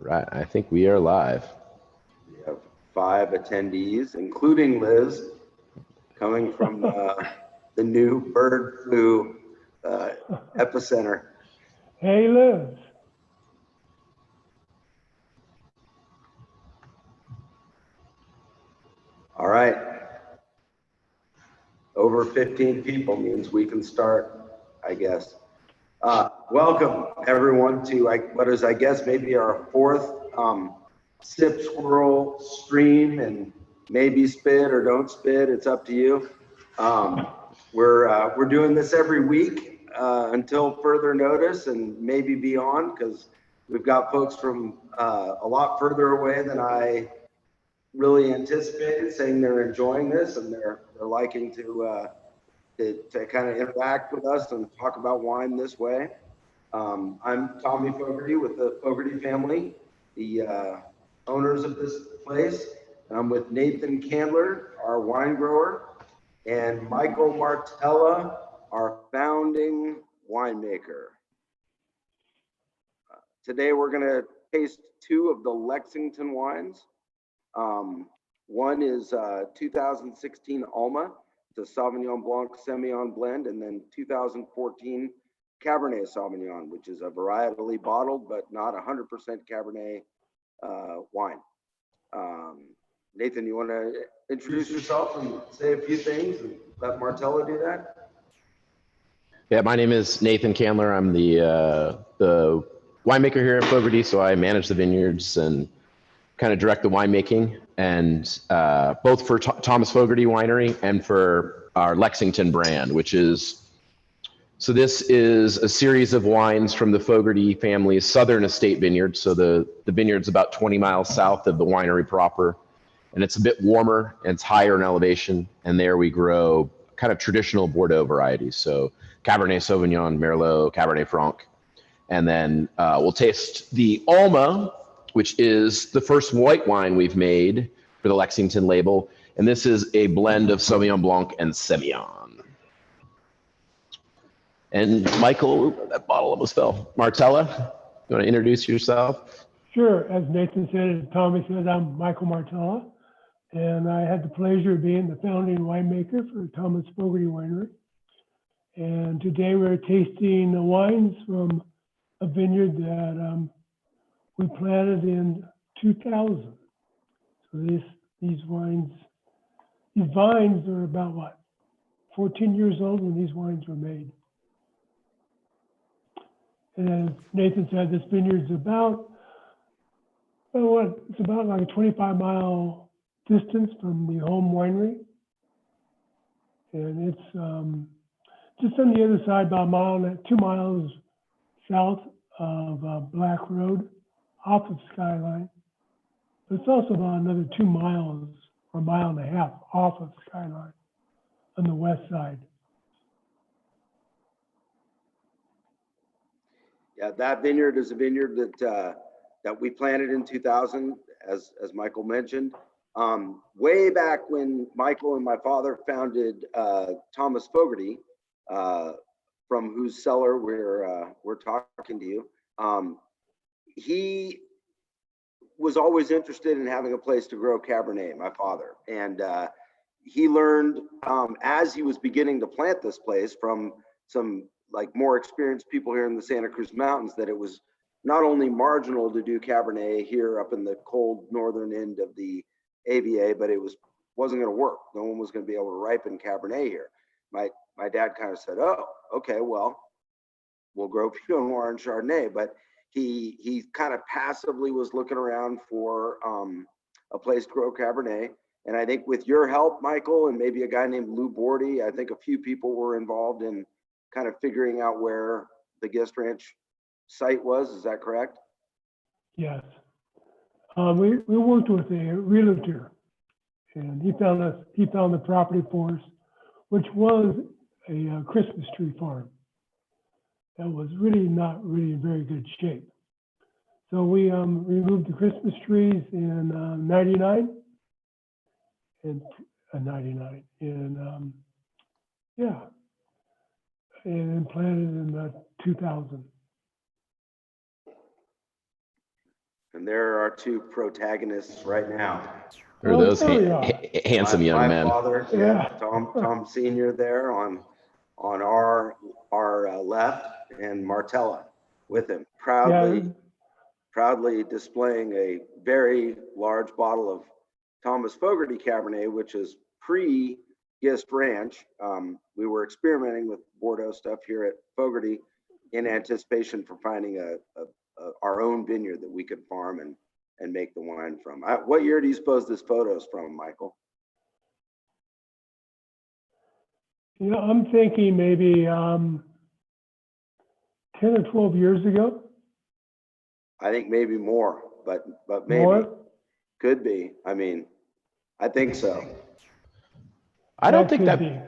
Right, I think we are live. We have 5 attendees, including Liz, coming from the new bird flu epicenter. Hey, Liz. All right. Over 15 people means we can start, I guess. Welcome, everyone, to what is, I guess, maybe our 4th Sip Swirl stream, and maybe spit or don't spit. It's up to you. We're doing this every week until further notice, and maybe beyond, because we've got folks from a lot further away than I really anticipated saying they're enjoying this and they're liking to kind of interact with us and talk about wine this way. I'm Tommy Fogarty with the Fogarty family, the owners of this place. I'm with Nathan Candler, our wine grower, and Michael Martella, our founding winemaker. Today we're going to taste 2 of the Lexington wines. One is 2016 Alma, it's a Sauvignon Blanc Semillon blend, and then 2014 Cabernet Sauvignon, which is a varietally bottled but not 100% Cabernet wine. Nathan, you want to introduce yourself and say a few things and let Martella do that? Yeah, my name is Nathan Candler. I'm the winemaker here at Fogarty, so I manage the vineyards and kind of direct the winemaking, and both for Thomas Fogarty Winery and for our Lexington brand, which is, so this is a series of wines from the Fogarty family's southern estate vineyard. So the vineyard's about 20 miles south of the winery proper, and it's a bit warmer and it's higher in elevation, and there we grow kind of traditional Bordeaux varieties. So Cabernet Sauvignon, Merlot, Cabernet Franc, and then we'll taste the Alma, which is the first white wine we've made for the Lexington label. And this is a blend of Sauvignon Blanc and Semillon. And Michael, that bottle almost fell. Martella, you want to introduce yourself? Sure. As Nathan said, and Tommy said, I'm Michael Martella, and I had the pleasure of being the founding winemaker for Thomas Fogarty Winery. And today we're tasting the wines from a vineyard that we planted in 2000. So these vines are about what, 14 years old when these wines were made. And as Nathan said, this vineyard's about, it's about like a 25-mile distance from the home winery. And it's just on the other side, about 2 miles south of Black Road, off of Skyline. But it's also about another 2 miles or 1.5 miles off of Skyline on the west side. Yeah, that vineyard is a vineyard that we planted in 2000, as Michael mentioned. Way back when Michael and my father founded Thomas Fogarty, from whose cellar we're talking to you. He was always interested in having a place to grow Cabernet, my father. And he learned as he was beginning to plant this place from some more experienced people here in the Santa Cruz Mountains, that it was not only marginal to do Cabernet here up in the cold northern end of the AVA, but it wasn't going to work. No one was going to be able to ripen Cabernet here. My dad kind of said, oh, okay, well, we'll grow Pinot Noir and Chardonnay. But he kind of passively was looking around for a place to grow Cabernet. And I think with your help, Michael, and maybe a guy named Lou Bordy, I think a few people were involved in kind of figuring out where the Guest Ranch site was. Is that correct? Yes. We worked with a realtor, and he found the property for us, which was a Christmas tree farm that was not in very good shape. So we removed the Christmas trees in 99 and and planted in 2000. And there are our two protagonists right now. Or those there we are. handsome young My men. father, Yeah. Tom Senior there on our left, and Martella with him, proudly displaying a very large bottle of Thomas Fogarty Cabernet, which is pre-Gist Ranch. We were experimenting with Bordeaux stuff here at Fogarty in anticipation for finding our own vineyard that we could farm and make the wine from. What year do you suppose this photo is from, Michael? You know, I'm thinking maybe 10 or 12 years ago. I think maybe more, but maybe. More? Could be. I mean, I think so. I don't think could that be.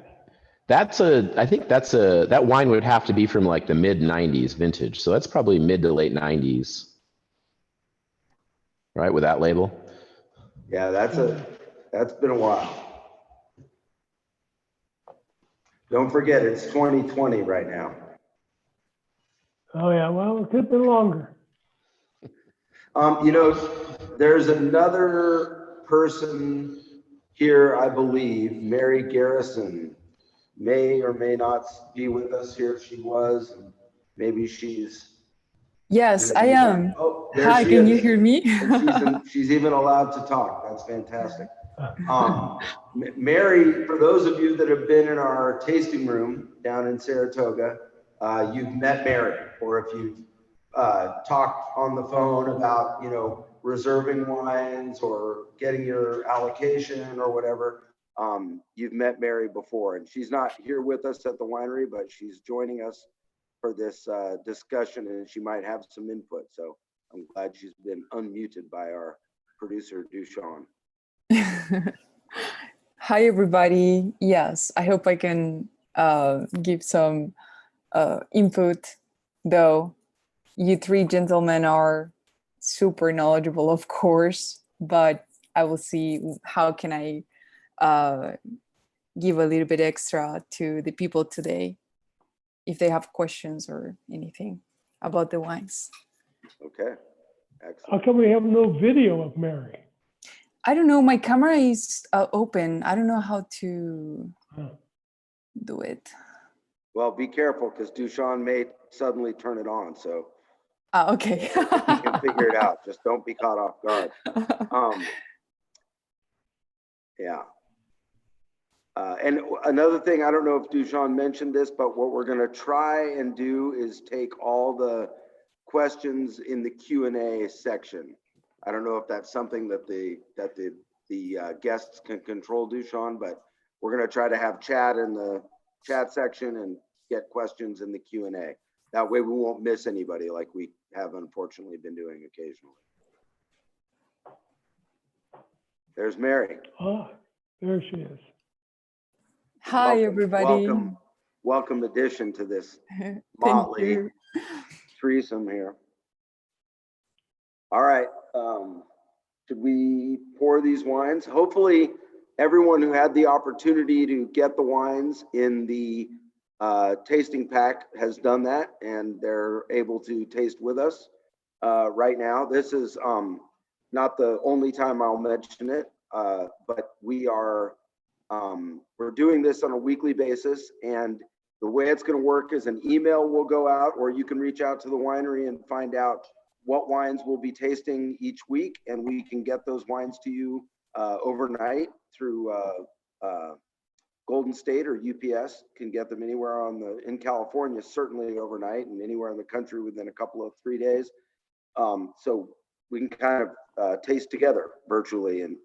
that wine would have to be from like the mid 90s vintage. So that's probably mid to late 90s. Right, with that label. Yeah, that's been a while. Don't forget, it's 2020 right now. Oh yeah, well, it could have been longer. You know, there's another person here, I believe, Mary Garrison, may or may not be with us here. She was, and maybe she's. Yes, I am. Oh, there Hi, she can is. you hear me? She's even allowed to talk. That's fantastic. Mary, for those of you that have been in our tasting room down in Saratoga, you've met Mary, or if you've talked on the phone about, you know, reserving wines or getting your allocation or whatever, you've met Mary before, and she's not here with us at the winery, but she's joining us for this discussion, and she might have some input. So I'm glad she's been unmuted by our producer, Dushan. Hi, everybody. Yes, I hope I can give some input, though you three gentlemen are super knowledgeable, of course, but I will see how can I give a little bit extra to the people today if they have questions or anything about the wines. Okay, How excellent. come we have no video of Mary? I don't know, my camera is open. I don't know how to do it. Well, be careful, because Dushan may suddenly turn it on, so Okay. you can figure it out. Just don't be caught off guard. Yeah. And another thing, I don't know if Dushan mentioned this, but what we're going to try and do is take all the questions in the Q&A section. I don't know if that's something that the guests can control, Dushan, but we're going to try to have chat in the chat section and get questions in the Q&A. That way we won't miss anybody like we have unfortunately been doing occasionally. There's Mary. Ah, there she is. Hi, everybody. Welcome addition to this Thank motley you. threesome here. All right, should we pour these wines? Hopefully everyone who had the opportunity to get the wines in the tasting pack has done that, and they're able to taste with us right now. This is not the only time I'll mention it, but we're doing this on a weekly basis, and the way it's going to work is an email will go out, or you can reach out to the winery and find out what wines we'll be tasting each week, and we can get those wines to you overnight through Golden State, or UPS can get them anywhere in California, certainly overnight, and anywhere in the country within a couple of 3 days. So we can kind of taste together virtually and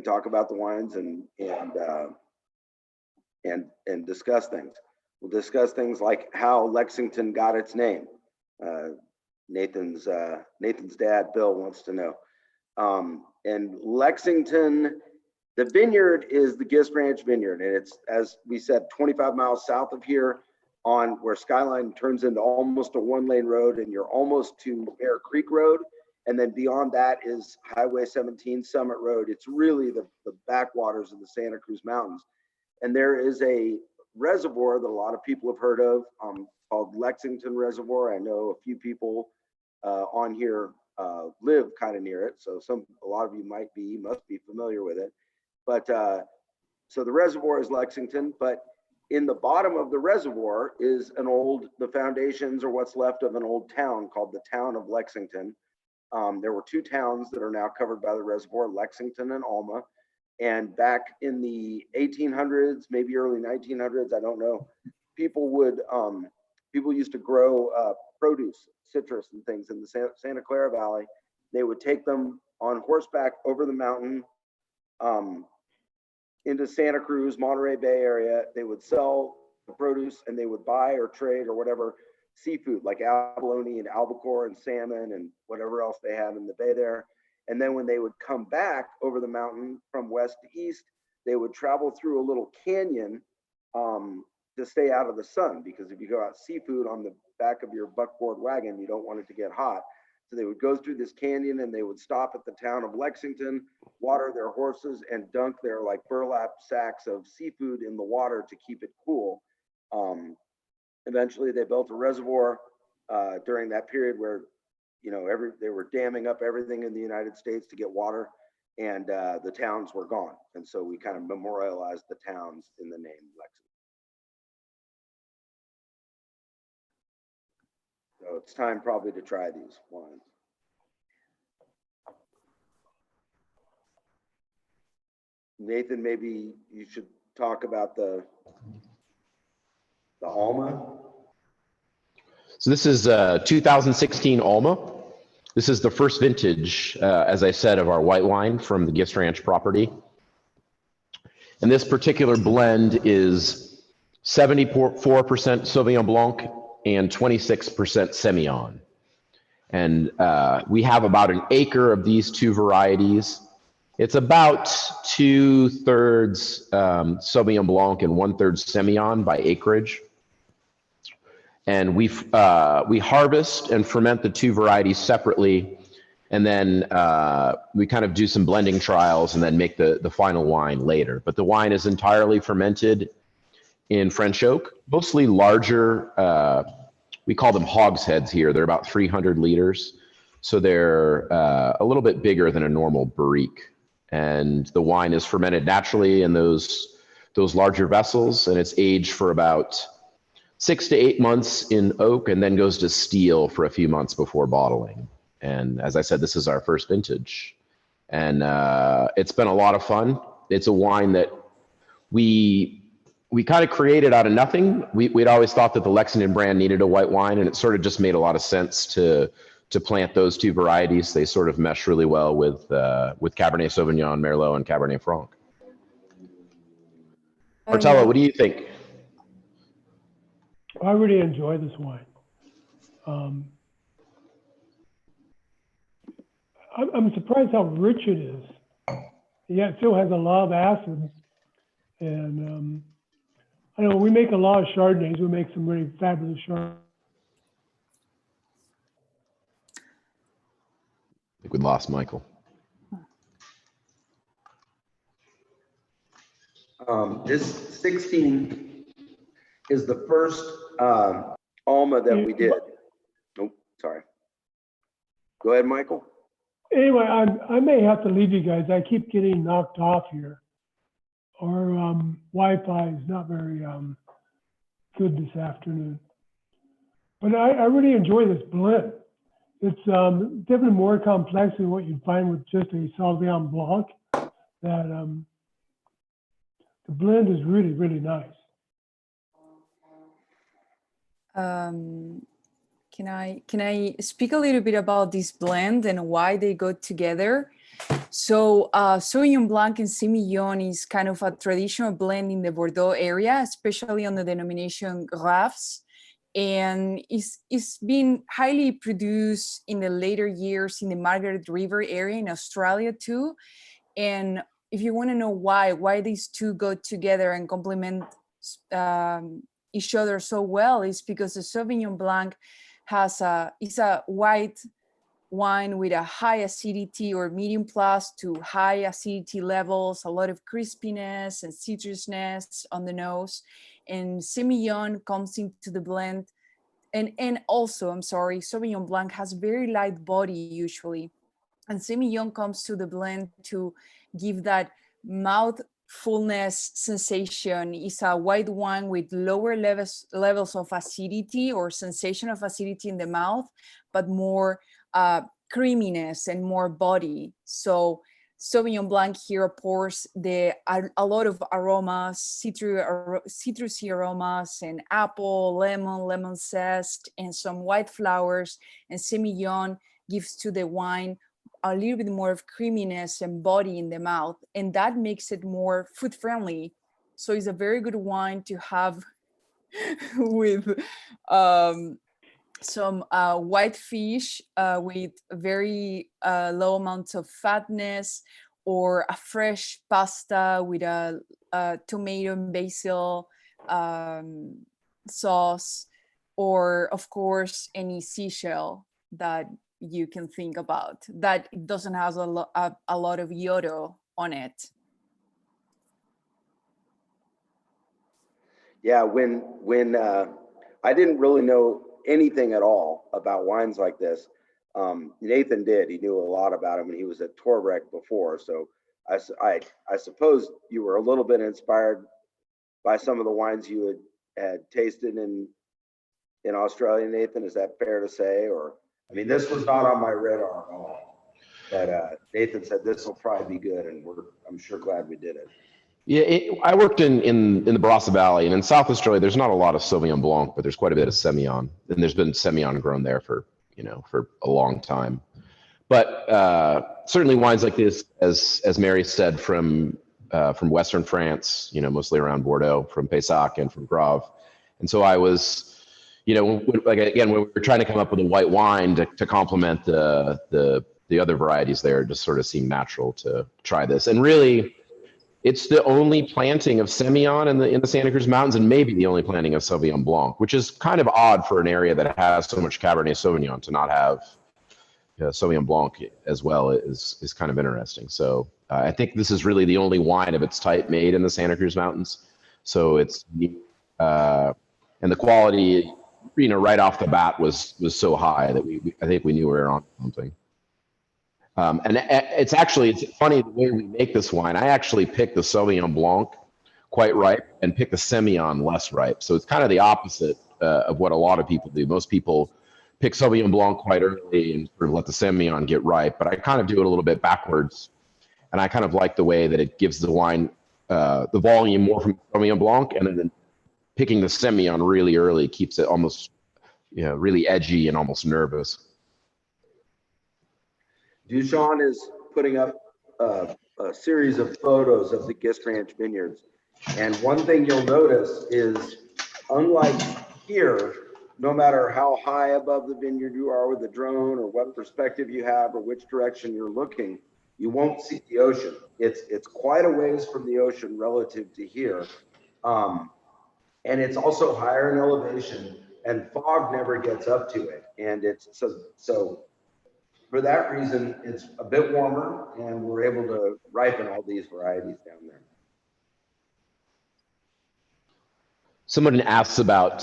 talk about the wines and discuss things. We'll discuss things like how Lexington got its name. Nathan's dad, Bill, wants to know. And Lexington, the vineyard is the Gist Ranch Vineyard, and it's, as we said, 25 miles south of here, on where Skyline turns into almost a one-lane road, and you're almost to Bear Creek Road. And then beyond that is Highway 17 Summit Road. It's really the backwaters of the Santa Cruz Mountains. And there is a reservoir that a lot of people have heard of called Lexington Reservoir. I know a few people on here live kind of near it. So a lot of you must be familiar with it. But so the reservoir is Lexington, but in the bottom of the reservoir is the foundations or what's left of an old town called the town of Lexington. There were two towns that are now covered by the reservoir, Lexington and Alma. And back in the 1800s, maybe early 1900s, I don't know, people used to grow produce, citrus and things in the Santa Clara Valley. They would take them on horseback over the mountain into Santa Cruz, Monterey Bay area. They would sell the produce and they would buy or trade or whatever seafood like abalone and albacore and salmon and whatever else they had in the bay there. And then when they would come back over the mountain from west to east, they would travel through a little canyon to stay out of the sun, because if you go out seafood on the back of your buckboard wagon, you don't want it to get hot. So they would go through this canyon and they would stop at the town of Lexington, water their horses and dunk their like burlap sacks of seafood in the water to keep it cool. Eventually they built a reservoir during that period where, you know, they were damming up everything in the United States to get water, and the towns were gone. And so we kind of memorialized the towns in the name Lexington. So it's time probably to try these wines. Nathan, maybe you should talk about the Alma. So this is 2016 Alma. This is the first vintage, as I said, of our white wine from the Gifts Ranch property. And this particular blend is 74% Sauvignon Blanc and 26% Semillon. And we have about an acre of these two varieties. It's about 2/3 Sauvignon Blanc and 1/3 Semillon by acreage. And we harvest and ferment the two varieties separately, and then we kind of do some blending trials and then make the final wine later. But the wine is entirely fermented in French oak, mostly larger. We call them hogsheads here. They're about 300 liters. So they're a little bit bigger than a normal barrique. And the wine is fermented naturally in those larger vessels, and it's aged for about 6 to 8 months in oak, and then goes to steel for a few months before bottling. And as I said, this is our first vintage. And it's been a lot of fun. It's a wine that we kind of created out of nothing. We'd always thought that the Lexington brand needed a white wine, and it sort of just made a lot of sense to plant those two varieties. They sort of mesh really well with Cabernet Sauvignon, Merlot, and Cabernet Franc. Martella, what do you think? I really enjoy this wine. I'm surprised how rich it is. Yeah, it still has a lot of acid. And I know we make a lot of Chardonnays. We make some really fabulous Chardonnays. I think we lost Michael. This 16 is the first Alma that we did. Oh, sorry. Go ahead, Michael. Anyway, I may have to leave you guys. I keep getting knocked off here. Our Wi-Fi is not very good this afternoon. But I really enjoy this blend. It's definitely more complex than what you'd find with just a Sauvignon Blanc. That the blend is really, really nice. Can I speak a little bit about this blend and why they go together? So Sauvignon Blanc and Semillon is kind of a traditional blend in the Bordeaux area, especially on the denomination Grafs. And it's been highly produced in the later years in the Margaret River area in Australia too. And if you want to know why these two go together and complement each other so well, is because the Sauvignon Blanc is a white wine with a high acidity or medium plus to high acidity levels, a lot of crispiness and citrusness on the nose. And Semillon comes into the blend and also, I'm sorry, Sauvignon Blanc has very light body usually, and Semillon comes to the blend to give that mouth fullness sensation. Is a white wine with lower levels of acidity or sensation of acidity in the mouth, but more creaminess and more body. So Sauvignon Blanc here pours a lot of aromas, citrusy aromas, and apple, lemon zest, and some white flowers. And Semillon gives to the wine a little bit more of creaminess and body in the mouth, and that makes it more food friendly. So it's a very good wine to have with some white fish with very low amounts of fatness, or a fresh pasta with a tomato and basil sauce, or of course any seashell that you can think about that doesn't have a lot of yodo on it. Yeah, when I didn't really know anything at all about wines like this. Nathan did. He knew a lot about them, and he was at Torrec before. So I suppose you were a little bit inspired by some of the wines you had tasted in Australia, Nathan. Is that fair to say? Or, I mean, this was not on my radar at all. But Nathan said this will probably be good, and I'm sure glad we did it. Yeah, I worked in the Barossa Valley, and in South Australia, there's not a lot of Sauvignon Blanc, but there's quite a bit of Semillon, and there's been Semillon grown there for a long time. But certainly wines like this, as Mary said, from Western France, mostly around Bordeaux, from Pessac and from Grave. And so I was, when we were trying to come up with a white wine to complement the other varieties there, it just sort of seemed natural to try this. And really, it's the only planting of Semillon in the Santa Cruz Mountains, and maybe the only planting of Sauvignon Blanc, which is kind of odd for an area that has so much Cabernet Sauvignon to not have Sauvignon Blanc as well is kind of interesting. So I think this is really the only wine of its type made in the Santa Cruz Mountains. So it's and the quality, right off the bat was so high that I think we knew we were on something. And it's funny the way we make this wine. I actually picked the Sauvignon Blanc quite ripe and pick the Semillon less ripe. So it's kind of the opposite of what a lot of people do. Most people pick Sauvignon Blanc quite early and sort of let the Semillon get ripe, but I kind of do it a little bit backwards. And I kind of like the way that it gives the wine the volume more from Sauvignon Blanc, and then picking the Semillon really early keeps it almost really edgy and almost nervous. Duchan is putting up a series of photos of the Gist Ranch vineyards. And one thing you'll notice is, unlike here, no matter how high above the vineyard you are with the drone, or what perspective you have, or which direction you're looking, you won't see the ocean. It's quite a ways from the ocean relative to here. And it's also higher in elevation, and fog never gets up to it. And it's so for that reason, it's a bit warmer, and we're able to ripen all these varieties down there. Someone asks about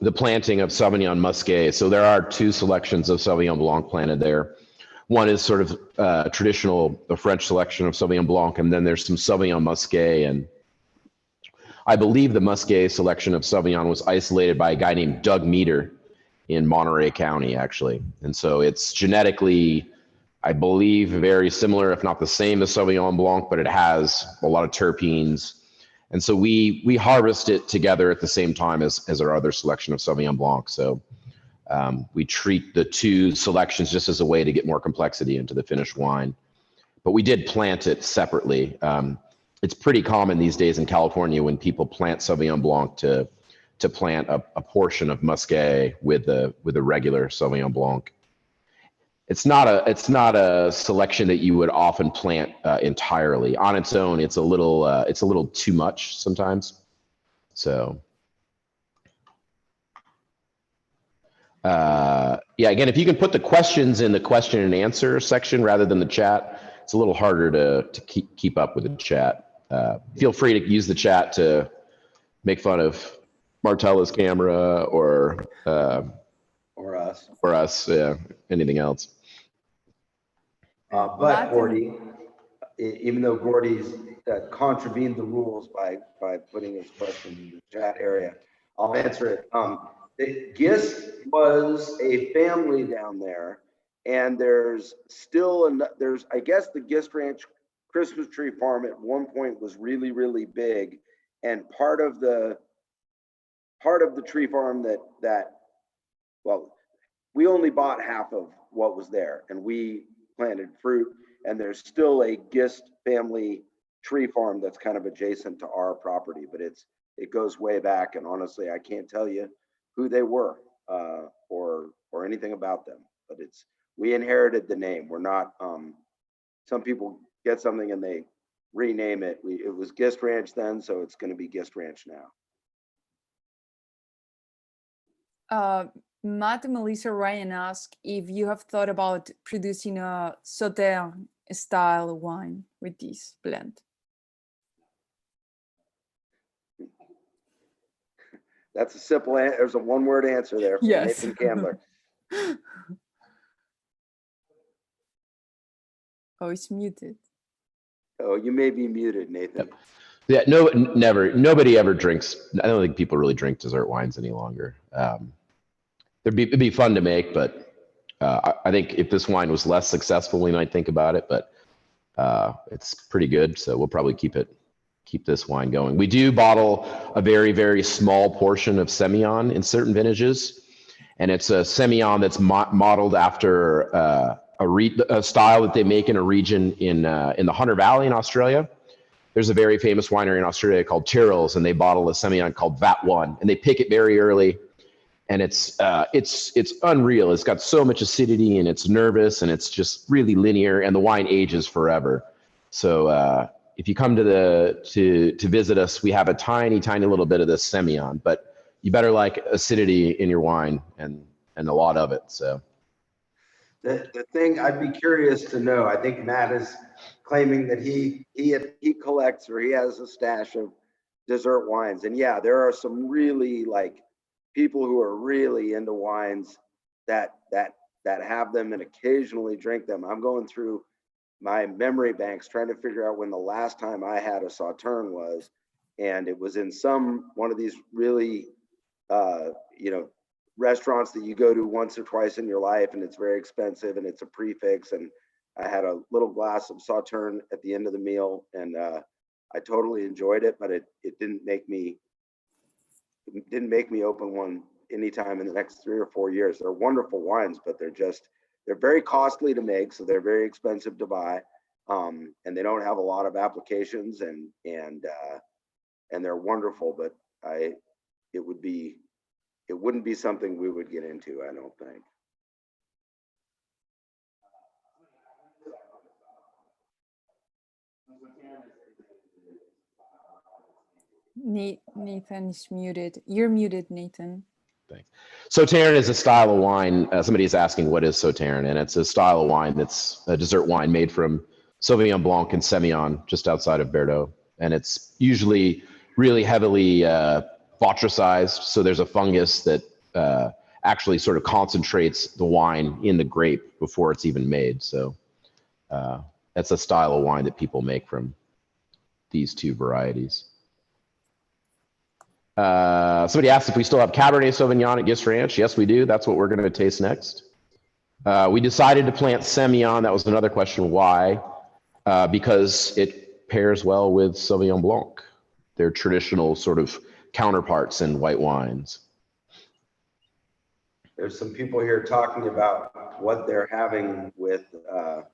the planting of Sauvignon Musqué. So there are two selections of Sauvignon Blanc planted there. One is sort of traditional, the French selection of Sauvignon Blanc, and then there's some Sauvignon Musqué. And I believe the Musqué selection of Sauvignon was isolated by a guy named Doug Meter in Monterey County, actually. And so it's genetically, I believe, very similar, if not the same as Sauvignon Blanc, but it has a lot of terpenes. And so we harvest it together at the same time as our other selection of Sauvignon Blanc. So we treat the two selections just as a way to get more complexity into the finished wine. But we did plant it separately. It's pretty common these days in California when people plant Sauvignon Blanc to plant a portion of Musqué with a regular Sauvignon Blanc. It's not a selection that you would often plant entirely on its own. It's a little too much sometimes. So yeah, again, if you can put the questions in the question and answer section rather than the chat, it's a little harder to keep up with the chat. Feel free to use the chat to make fun of Martella's camera or us. yeah, anything else. But Gordy, even though Gordy's contravened the rules by putting his question in the chat area, I'll answer it. Gist was a family down there, and there's I guess the Gist Ranch Christmas tree farm at one point was really, really big, and part of the tree farm well, we only bought half of what was there, and we planted fruit, and there's still a Gist family tree farm that's kind of adjacent to our property, but it goes way back, and honestly, I can't tell you who they were or anything about them, but we inherited the name. We're not, some people get something and they rename it. It was Gist Ranch then, so it's going to be Gist Ranch now. Matt and Melissa Ryan ask if you have thought about producing a Sauterne style wine with this blend. That's a simple answer. There's a one-word answer there from Yes. Nathan Candler. Oh, it's muted. Oh, you may be muted, Nathan. Yep. Yeah, never. Nobody ever drinks. I don't think people really drink dessert wines any longer. It'd be fun to make, but I think if this wine was less successful, we might think about it. But it's pretty good, so we'll probably keep this wine going. We do bottle a very, very small portion of Semillon in certain vintages, and it's a Semillon that's modeled after a style that they make in a region in the Hunter Valley in Australia. There's a very famous winery in Australia called Tyrrell's, and they bottle a Semillon called Vat 1, and they pick it very early, and it's unreal. It's got so much acidity, and it's nervous, and it's just really linear, and the wine ages forever. So if you come to visit us, we have a tiny little bit of this Semillon, but you better like acidity in your wine and a lot of it. So the thing I'd be curious to know, I think Matt is claiming that he collects, or he has a stash of dessert wines, and yeah, there are some really people who are really into wines that have them and occasionally drink them. I'm going through my memory banks trying to figure out when the last time I had a Sauterne was, and it was in one of these really restaurants that you go to once or twice in your life, and it's very expensive and it's a prefix, and I had a little glass of Sauterne at the end of the meal, and I totally enjoyed it, but it didn't make me open one anytime in the next 3 or 4 years. They're wonderful wines, but they're very costly to make, so they're very expensive to buy, and they don't have a lot of applications, and they're wonderful, but it wouldn't be something we would get into, I don't think. Nathan is muted. You're muted, Nathan. Thanks. Sauterne is a style of wine. Somebody is asking what is Sauterne, and it's a style of wine that's a dessert wine made from Sauvignon Blanc and Semillon just outside of Bordeaux. And it's usually really heavily botrytized. So there's a fungus that actually sort of concentrates the wine in the grape before it's even made. So that's a style of wine that people make from these two varieties. Somebody asked if we still have Cabernet Sauvignon at Gist Ranch. Yes, we do. That's what we're going to taste next. We decided to plant Semillon. That was another question. Why? Because it pairs well with Sauvignon Blanc. They're traditional sort of counterparts in white wines. There's some people here talking about what they're having with the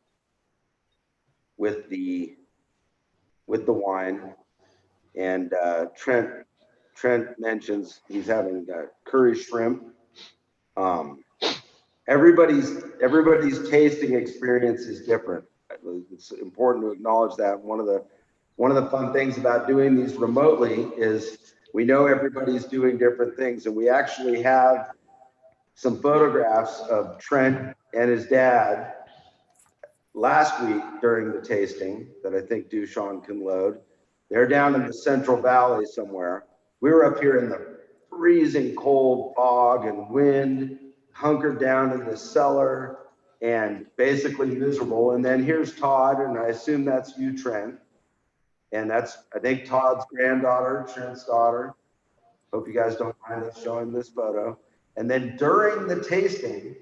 wine, and Trent mentions he's having curry shrimp. Everybody's tasting experience is different. It's important to acknowledge that. One of the fun things about doing these remotely is we know everybody's doing different things, and we actually have some photographs of Trent and his dad last week during the tasting that I think Dushan can load. They're down in the Central Valley somewhere. We were up here in the freezing cold fog and wind, hunkered down in the cellar and basically miserable. And then here's Todd, and I assume that's you, Trent. And that's, I think, Todd's granddaughter, Trent's daughter. Hope you guys don't mind us showing this photo. And then during the tasting,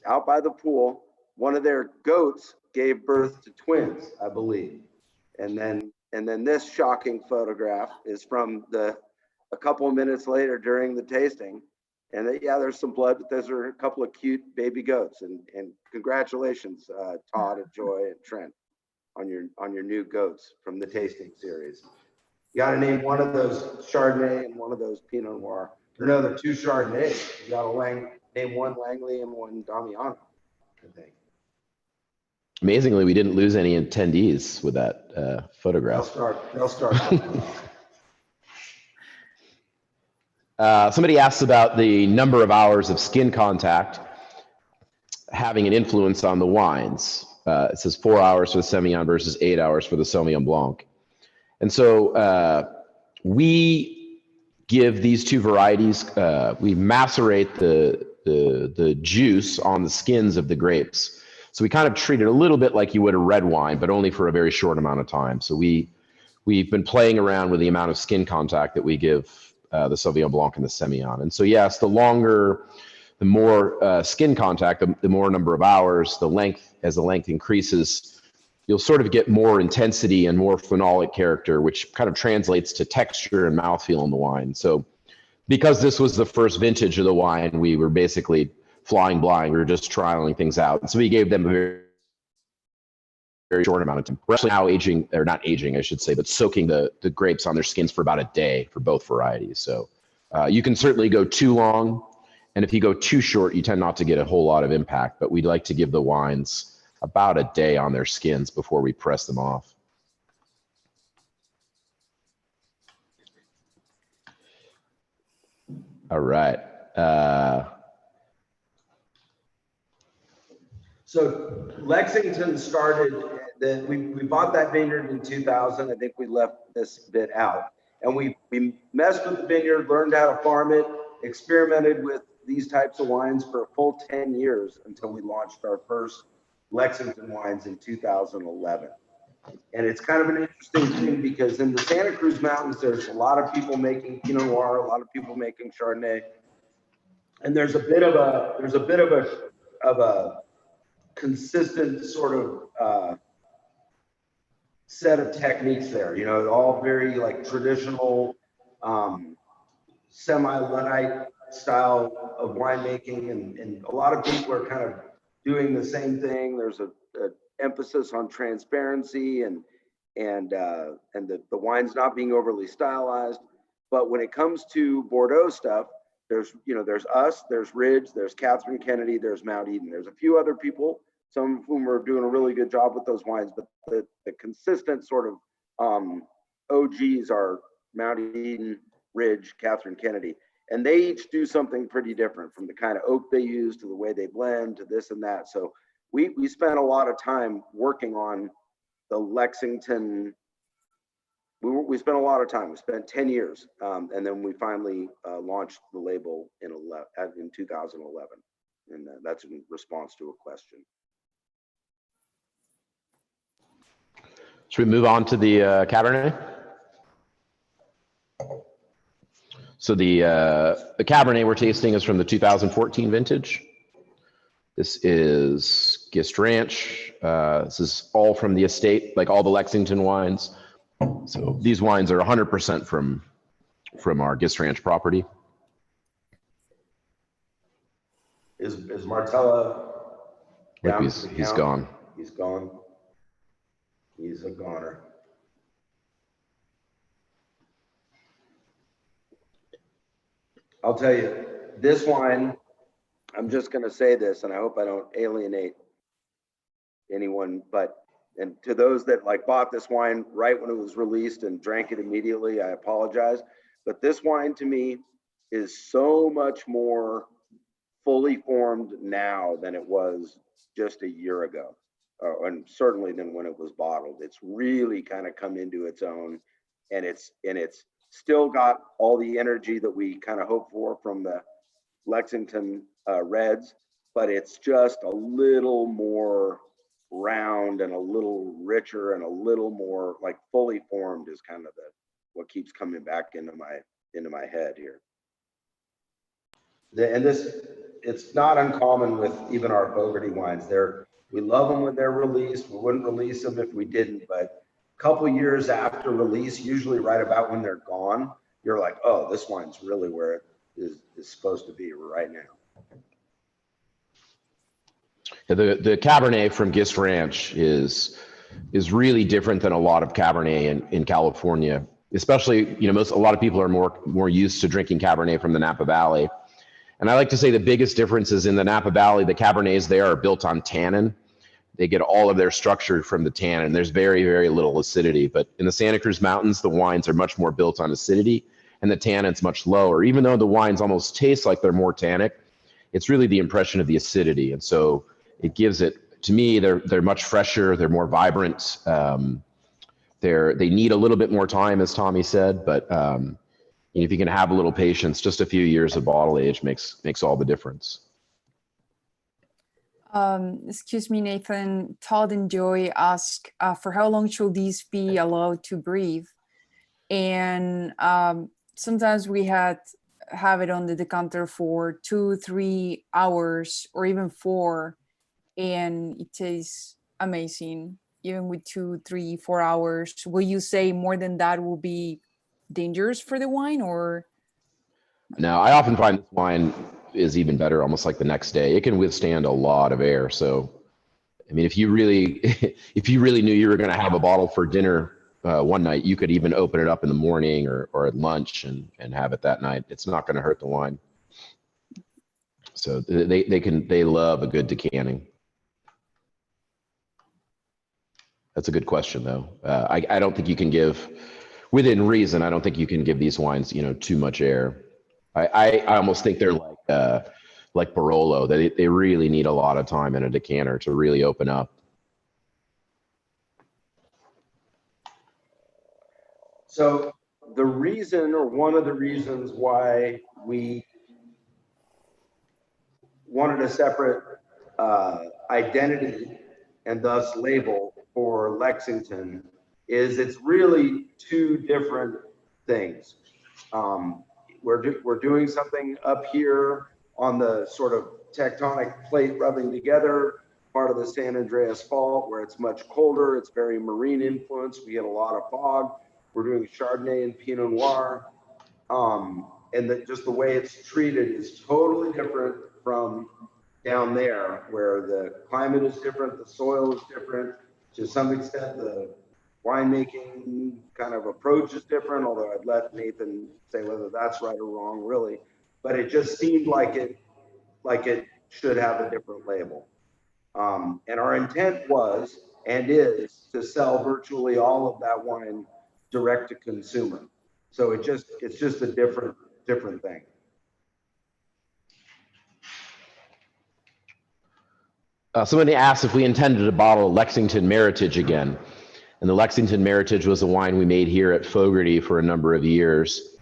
out by the pool, one of their goats gave birth to twins, I believe. And then this shocking photograph is from a couple of minutes later during the tasting. And yeah, there's some blood, but those are a couple of cute baby goats. And congratulations, Todd and Joy and Trent, on your new goats from the tasting series. You got to name one of those Chardonnay and one of those Pinot Noir. No, they're two Chardonnays. You got to name one Langley and one Damiano, I think. Amazingly, we didn't lose any attendees with that photograph. They'll start. Somebody asked about the number of hours of skin contact having an influence on the wines. It says 4 hours for the Semillon versus 8 hours for the Sauvignon Blanc. And so we give these two varieties, we macerate the juice on the skins of the grapes. So we kind of treat it a little bit like you would a red wine, but only for a very short amount of time. So we've been playing around with the amount of skin contact that we give the Sauvignon Blanc and the Semillon. And so yes, the more skin contact, the more number of hours, as the length increases, you'll sort of get more intensity and more phenolic character, which kind of translates to texture and mouthfeel in the wine. So because this was the first vintage of the wine, we were basically flying blind. We were just trialing things out. And so we gave them a very, very short amount of time. We're actually now aging, or not aging, I should say, but soaking the grapes on their skins for about a day for both varieties. So you can certainly go too long. And if you go too short, you tend not to get a whole lot of impact, but we'd like to give the wines about a day on their skins before we press them off. All right. So Lexington started, we bought that vineyard in 2000. I think we left this bit out. And we messed with the vineyard, learned how to farm it, experimented with these types of wines for a full 10 years until we launched our first Lexington wines in 2011. And it's kind of an interesting thing because in the Santa Cruz Mountains, there's a lot of people making Pinot Noir, a lot of people making Chardonnay. And there's a bit of a consistent sort of set of techniques there, you know, all very like traditional semi-Luddite style of winemaking, and a lot of people are kind of doing the same thing. There's a emphasis on transparency and the wines not being overly stylized. But when it comes to Bordeaux stuff, there's us, there's Ridge, there's Catherine Kennedy, there's Mount Eden. There's a few other people, some of whom are doing a really good job with those wines, but the consistent sort of OGs are Mount Eden, Ridge, Catherine Kennedy. And they each do something pretty different, from the kind of oak they use to the way they blend to this and that. So we spent a lot of time working on the Lexington. We spent a lot of time. We spent 10 years, and then we finally launched the label in 2011, and that's in response to a question. Should we move on to the Cabernet? So the Cabernet we're tasting is from the 2014 vintage. This is Gist Ranch. This is all from the estate, like all the Lexington wines. So these wines are 100% from our Gist Ranch property. Is Martella down? He's gone. He's gone. He's a goner. I'll tell you, this wine, I'm just going to say this, and I hope I don't alienate anyone, and to those that like bought this wine right when it was released and drank it immediately, I apologize. But this wine to me is so much more fully formed now than it was just a year ago, and certainly than when it was bottled. It's really kind of come into its own, and it's Still got all the energy that we kind of hope for from the Lexington reds, but it's just a little more round and a little richer and a little more like fully formed is kind of what keeps coming back into my head here. And this, it's not uncommon with even our Fogarty wines. We love them when they're released. We wouldn't release them if we didn't, but a couple years after release, usually right about when they're gone, you're like, oh, this wine's really where it is supposed to be right now. The Cabernet from Gist Ranch is really different than a lot of Cabernet in California, especially, you know, a lot of people are more used to drinking Cabernet from the Napa Valley. And I like to say the biggest difference is in the Napa Valley, the Cabernets there are built on tannin. They get all of their structure from the tannin. There's very, very little acidity. But in the Santa Cruz Mountains, the wines are much more built on acidity and the tannin's much lower. Even though the wines almost taste like they're more tannic, it's really the impression of the acidity. And so it gives it, to me, they're much fresher, they're more vibrant. They need a little bit more time, as Tommy said, but if you can have a little patience, just a few years of bottle age makes all the difference. Excuse me, Nathan. Todd and Joy ask, for how long should these be allowed to breathe? And sometimes we have it on the decanter for 2-3 hours or even 4, and it tastes amazing, even with 2, 3, 4 hours. Will you say more than that will be dangerous for the wine, or? No, I often find this wine is even better almost like the next day. It can withstand a lot of air. So, I mean, if you really knew you were going to have a bottle for dinner one night, you could even open it up in the morning or at lunch and have it that night. It's not going to hurt the wine. So they love a good decanting. That's a good question, though. I don't think you can give, within reason, I don't think you can give these wines, too much air. I almost think they're like Barolo, that they really need a lot of time in a decanter to really open up. So the reason, or one of the reasons why we wanted a separate identity and thus label for Lexington is it's really two different things. We're doing something up here on the sort of tectonic plate rubbing together, part of the San Andreas Fault, where it's much colder. It's very marine influenced. We get a lot of fog. We're doing Chardonnay and Pinot Noir. And just the way it's treated is totally different from down there, where the climate is different, the soil is different. To some extent, the winemaking kind of approach is different, although I'd let Nathan say whether that's right or wrong, really. But it just seemed like it should have a different label. And our intent was and is to sell virtually all of that wine direct to consumer. So it's just a different thing. Somebody asked if we intended to bottle Lexington Meritage again. And the Lexington Meritage was a wine we made here at Fogarty for a number of years.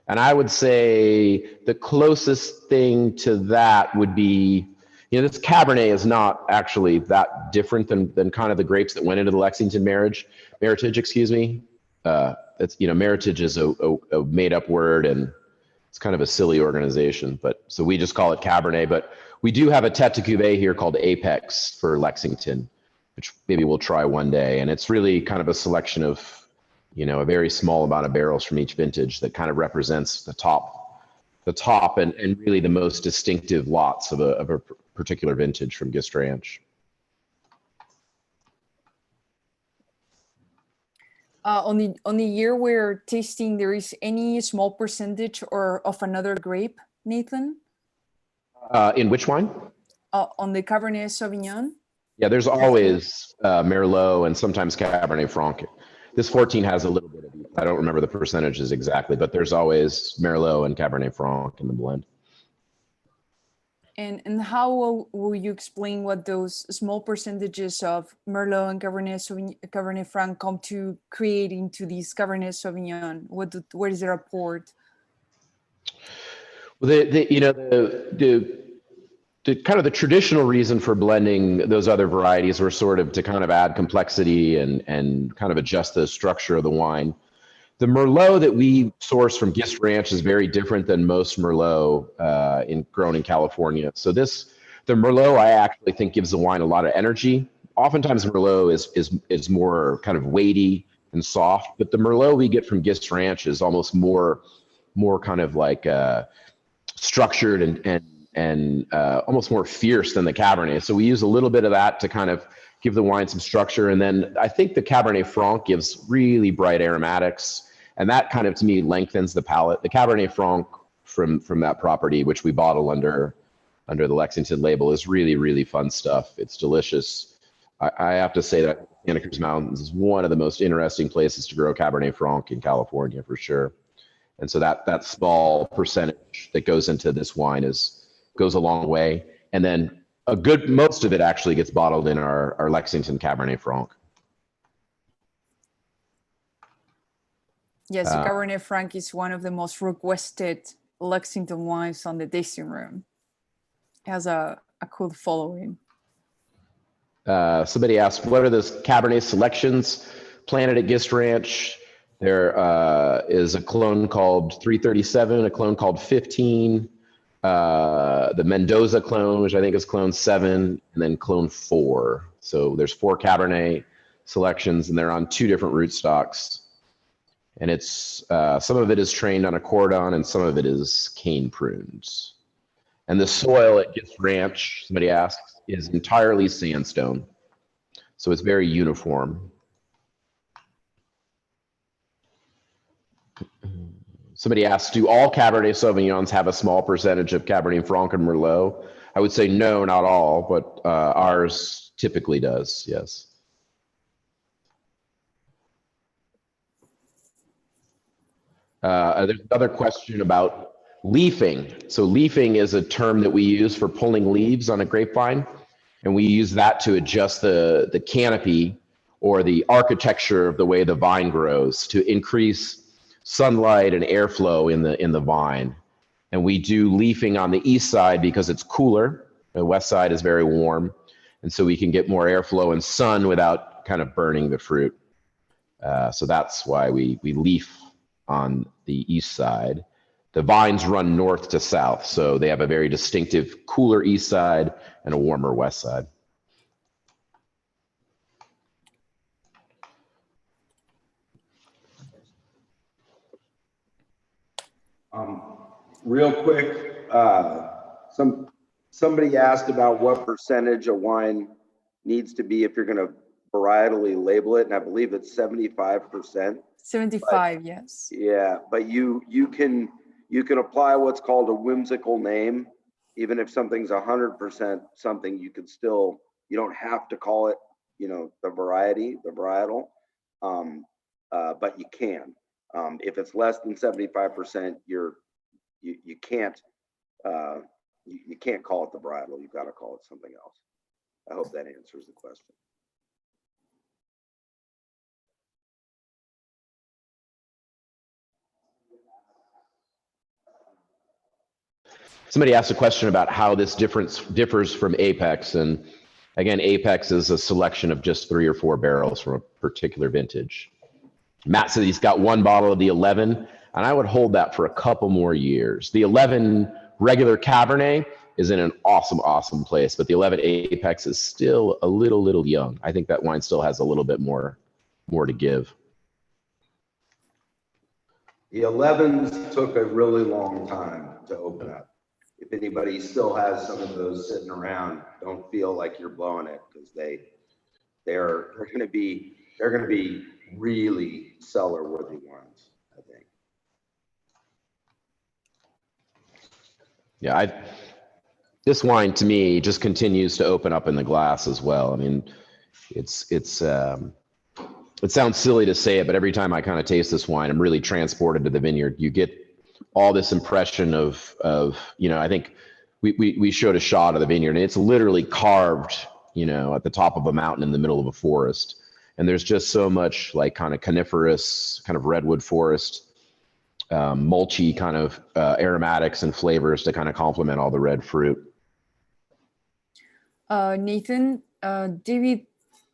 And I would say the closest thing to that would be, this Cabernet is not actually that different than kind of the grapes that went into the Lexington Meritage, excuse me. Meritage is a made up word, and it's kind of a silly organization, so we just call it Cabernet. But we do have a Tête de Cuvée here called Apex for Lexington, which maybe we'll try one day. And it's really kind of a selection of, a very small amount of barrels from each vintage that kind of represents the top and really the most distinctive lots of a particular vintage from Gist Ranch. On the year we're tasting, there is any small percentage or of another grape, Nathan? In which wine? On the Cabernet Sauvignon. Yeah, there's always Merlot and sometimes Cabernet Franc. This 14 has a little bit of each. I don't remember the percentages exactly, but there's always Merlot and Cabernet Franc in the blend. And how will you explain what those small percentages of Merlot and Cabernet Franc come to create into these Cabernet Sauvignon? What is the report? Well, the kind of the traditional reason for blending those other varieties were sort of to kind of add complexity and kind of adjust the structure of the wine. The Merlot that we source from Gist Ranch is very different than most Merlot grown in California. So the Merlot I actually think gives the wine a lot of energy. Oftentimes Merlot is more kind of weighty and soft, but the Merlot we get from Gist Ranch is almost more kind of like structured and almost more fierce than the Cabernet. So we use a little bit of that to kind of give the wine some structure. And then I think the Cabernet Franc gives really bright aromatics. And that kind of, to me, lengthens the palate. The Cabernet Franc from that property, which we bottle under the Lexington label, is really, really fun stuff. It's delicious. I have to say that Santa Cruz Mountains is one of the most interesting places to grow Cabernet Franc in California, for sure. And so that small percentage that goes into this wine goes a long way. And then most of it actually gets bottled in our Lexington Cabernet Franc. Yes, the Cabernet Franc is one of the most requested Lexington wines on the tasting room. It has a cool following. Somebody asked, what are those Cabernet selections planted at Gist Ranch? There is a clone called 337, a clone called 15, the Mendoza clone, which I think is clone 7, and then clone 4. So there's 4 Cabernet selections, and they're on 2 different rootstocks. And it's some of it is trained on a cordon, and some of it is cane prunes. And the soil at Gist Ranch, somebody asks, is entirely sandstone. So it's very uniform. Somebody asks, do all Cabernet Sauvignons have a small percentage of Cabernet Franc and Merlot? I would say no, not all, but ours typically does, yes. There's another question about leafing. So leafing is a term that we use for pulling leaves on a grapevine, and we use that to adjust the canopy or the architecture of the way the vine grows to increase sunlight and airflow in the vine. And we do leafing on the east side because it's cooler. The west side is very warm, and so we can get more airflow and sun without kind of burning the fruit. So that's why we leaf on the east side. The vines run north to south, so they have a very distinctive cooler east side and a warmer west side. Real quick, somebody asked about what percentage a wine needs to be if you're going to varietally label it, and I believe it's 75%. 75, yes. Yeah, but you can apply what's called a whimsical name, even if something's 100% something. You don't have to call it, the varietal, but you can. If it's less than 75%, you can't call it the varietal. You've got to call it something else. I hope that answers the question. Somebody asked a question about how this differs from Apex. And again, Apex is a selection of just 3 or 4 barrels from a particular vintage. Matt said he's got 1 bottle of the 11, and I would hold that for a couple more years. The 11 regular Cabernet is in an awesome, awesome place, but the 11 Apex is still a little young. I think that wine still has a little bit more to give. The 11s took a really long time to open up. If anybody still has some of those sitting around, don't feel like you're blowing it, because they're going to be really cellar worthy wines, I think. Yeah, this wine to me just continues to open up in the glass as well. I mean, it sounds silly to say it, but every time I kind of taste this wine, I'm really transported to the vineyard. You get all this impression of I think we showed a shot of the vineyard, and it's literally carved, you know, at the top of a mountain in the middle of a forest. And there's just so much like kind of coniferous, kind of redwood forest, mulchy kind of aromatics and flavors to kind of complement all the red fruit. Nathan, David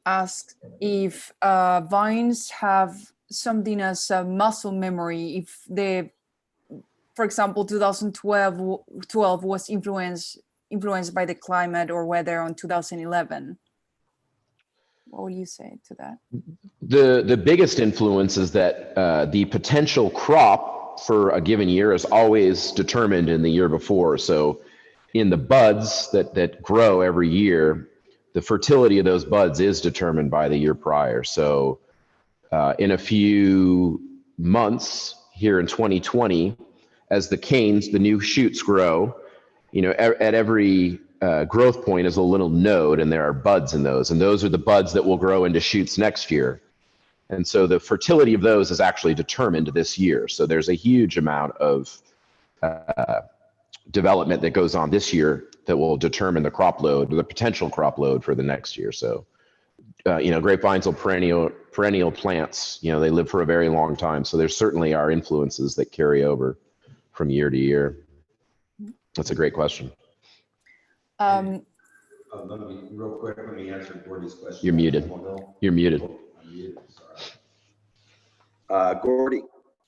asked if vines have something as a muscle memory. If they, for example, 2012 was influenced by the climate or weather on 2011. What would you say to that? The biggest influence is that the potential crop for a given year is always determined in the year before. So in the buds that grow every year, the fertility of those buds is determined by the year prior. So in a few months here in 2020, as the canes, the new shoots grow, you know, at every growth point is a little node, and there are buds in those, and those are the buds that will grow into shoots next year. And so the fertility of those is actually determined this year. So there's a huge amount of development that goes on this year that will determine the crop load or the potential crop load for the next year. So, you know, grapevines are perennial plants. You know, they live for a very long time. So there certainly are influences that carry over from year to year. That's a great question. Real quick, let me answer Gordy's question. You're muted. You're muted. I'm muted, sorry. Gordy,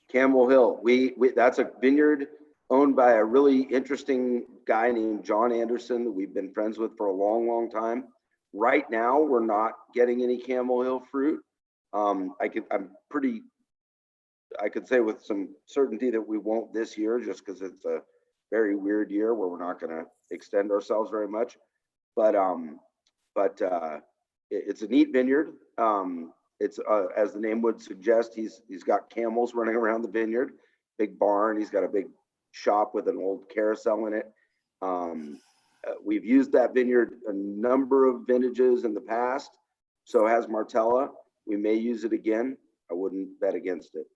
Camel Hill. That's a vineyard owned by a really interesting guy named John Anderson that we've been friends with for a long, long time. Right now, we're not getting any Camel Hill fruit. I could say with some certainty that we won't this year, just because it's a very weird year where we're not going to extend ourselves very much. But it's a neat vineyard. It's as the name would suggest, he's got camels running around the vineyard, big barn. He's got a big shop with an old carousel in it. We've used that vineyard a number of vintages in the past. So has Martella. We may use it again. I wouldn't bet against it.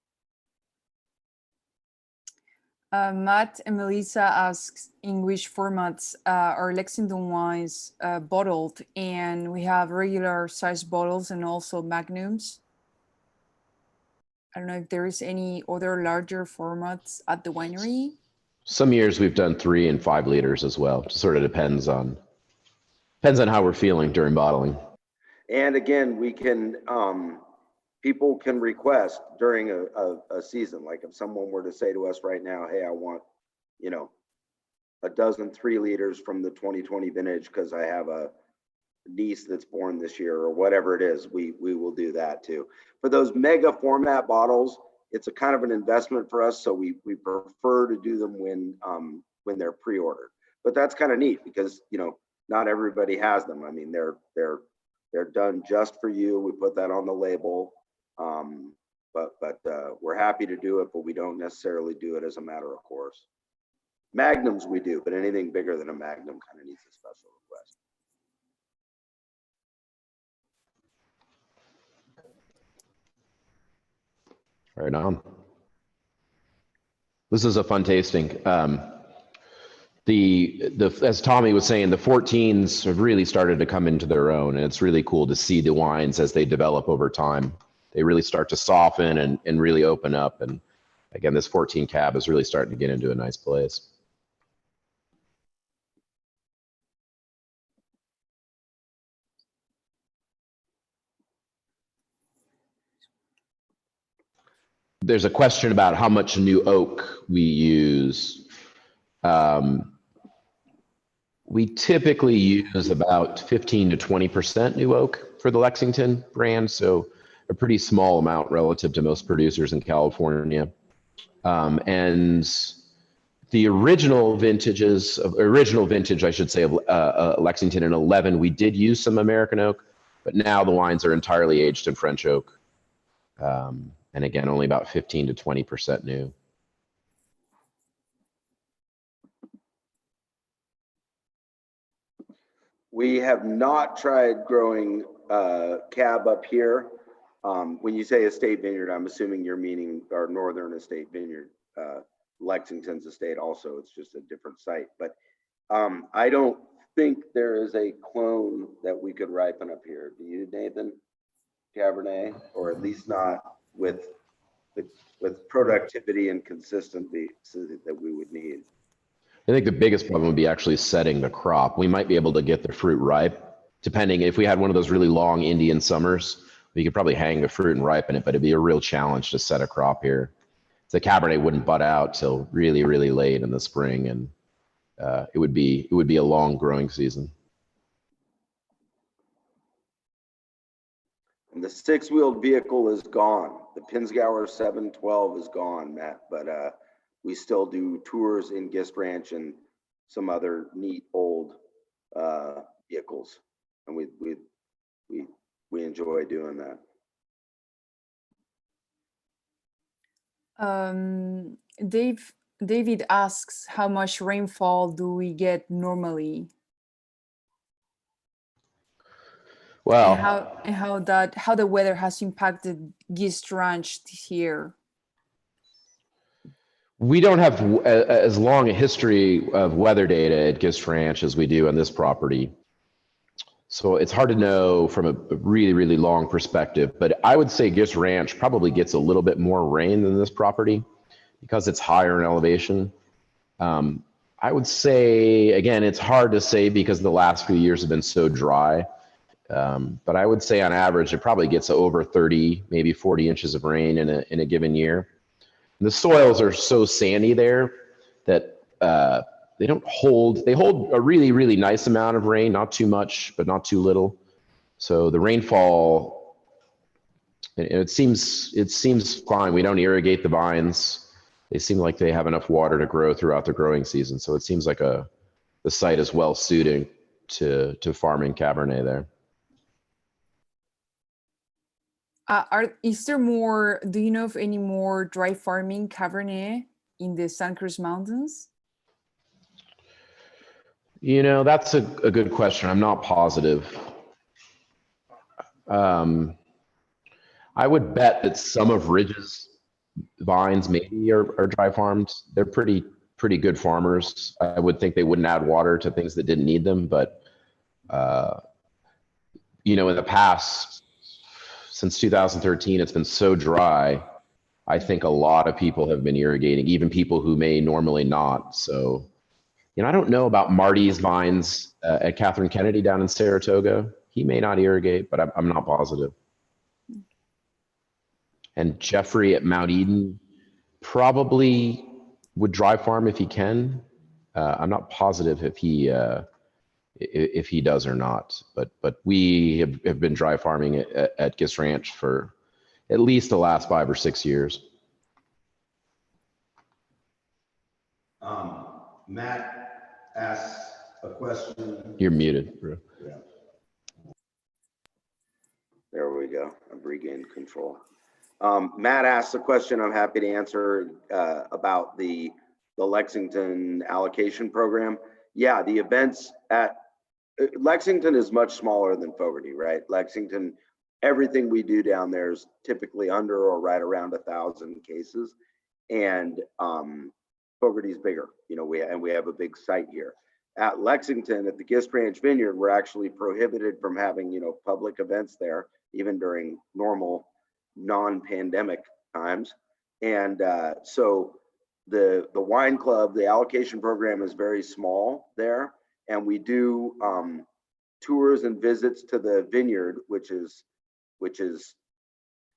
Matt and Melissa asks in which formats are Lexington wines bottled, and we have regular size bottles and also magnums. I don't know if there is any other larger formats at the winery. Some years we've done 3 and 5 liters as well. It sort of depends on how we're feeling during bottling. And again, we can people can request during a season. Like if someone were to say to us right now, hey, I want, you know, a dozen 3 liters from the 2020 vintage because I have a niece that's born this year or whatever it is, we will do that too. For those mega format bottles, it's a kind of an investment for us. So we prefer to do them when they're pre-ordered. But that's kind of neat because, you know, not everybody has them. I mean, they're done just for you. We put that on the label. But we're happy to do it, but we don't necessarily do it as a matter of course. Magnums we do, but anything bigger than a magnum kind of needs a special request. Right on. This is a fun tasting. As Tommy was saying, the 14s have really started to come into their own, and it's really cool to see the wines as they develop over time. They really start to soften and really open up. And again, this 14 cab is really starting to get into a nice place. There's a question about how much new oak we use. We typically use about 15 to 20% new oak for the Lexington brand. So a pretty small amount relative to most producers in California. And the original vintage, I should say, of Lexington in 11, we did use some American oak, but now the wines are entirely aged in French oak. And again, only about 15 to 20% new. We have not tried growing cab up here. When you say estate vineyard, I'm assuming you're meaning our northern estate vineyard. Lexington's estate also, it's just a different site. But I don't think there is a clone that we could ripen up here. Do you, Nathan? Cabernet, or at least not with productivity and consistency that we would need. I think the biggest problem would be actually setting the crop. We might be able to get the fruit ripe, depending if we had one of those really long Indian summers, we could probably hang the fruit and ripen it, but it'd be a real challenge to set a crop here. The Cabernet wouldn't bud out till really, really late in the spring, and it would be a long growing season. And the six-wheeled vehicle is gone. The Pinzgauer 712 is gone, Matt, but we still do tours in Gist Ranch and some other neat old vehicles, and we enjoy doing that. David asks, how much rainfall do we get normally? Well, and how the weather has impacted Gist Ranch this year. we don't have as long a history of weather data at Gist Ranch as we do on this property. So it's hard to know from a really, really long perspective, but I would say Gist Ranch probably gets a little bit more rain than this property because it's higher in elevation. I would say, again, it's hard to say because the last few years have been so dry. But I would say on average, it probably gets over 30, maybe 40 inches of rain in a given year. And the soils are so sandy there that they hold a really, really nice amount of rain, not too much, but not too little. So the rainfall, and it seems fine. We don't irrigate the vines. They seem like they have enough water to grow throughout the growing season. So it seems like the site is well suited to farming Cabernet there. Is there more, do you know of any more dry farming Cabernet in the Santa Cruz Mountains? You know, that's a good question. I'm not positive. I would bet that some of Ridge's vines maybe are dry farmed. They're pretty good farmers. I would think they wouldn't add water to things that didn't need them, but you know, in the past, since 2013, it's been so dry. I think a lot of people have been irrigating, even people who may normally not. So, you know, I don't know about Marty's vines at Catherine Kennedy down in Saratoga. He may not irrigate, but I'm not positive. And Jeffrey at Mount Eden probably would dry farm if he can. I'm not positive if he does or not, but we have been dry farming at Gist Ranch for at least the last 5 or 6 years. Matt asks a question. You're muted, bro. Yeah. There we go. I've regained control. Matt asked a question I'm happy to answer about the Lexington allocation program. Yeah, the events at Lexington is much smaller than Fogarty, right? Lexington, everything we do down there is typically under or right around 1,000 cases, and Fogarty's bigger. You know, we have a big site here. At Lexington, at the Gist Ranch Vineyard, we're actually prohibited from having, you know, public events there, even during normal non-pandemic times. And so the wine club, the allocation program is very small there, and we do tours and visits to the vineyard, which is,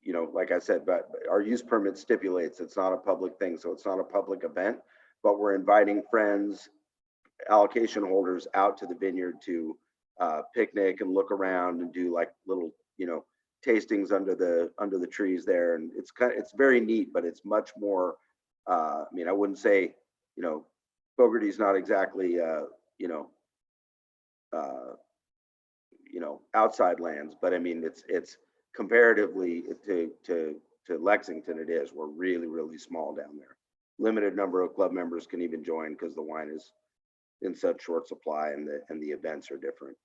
you know, like I said, but our use permit stipulates it's not a public thing, so it's not a public event, but we're inviting friends, allocation holders out to the vineyard to picnic and look around and do like little, you know, tastings under the trees there. And it's very neat, but it's much more, I mean, I wouldn't say, you know, Fogarty's not exactly, you know, outside lands, but I mean, it's comparatively to Lexington, it is. We're really, really small down there. Limited number of club members can even join because the wine is in such short supply and the events are different.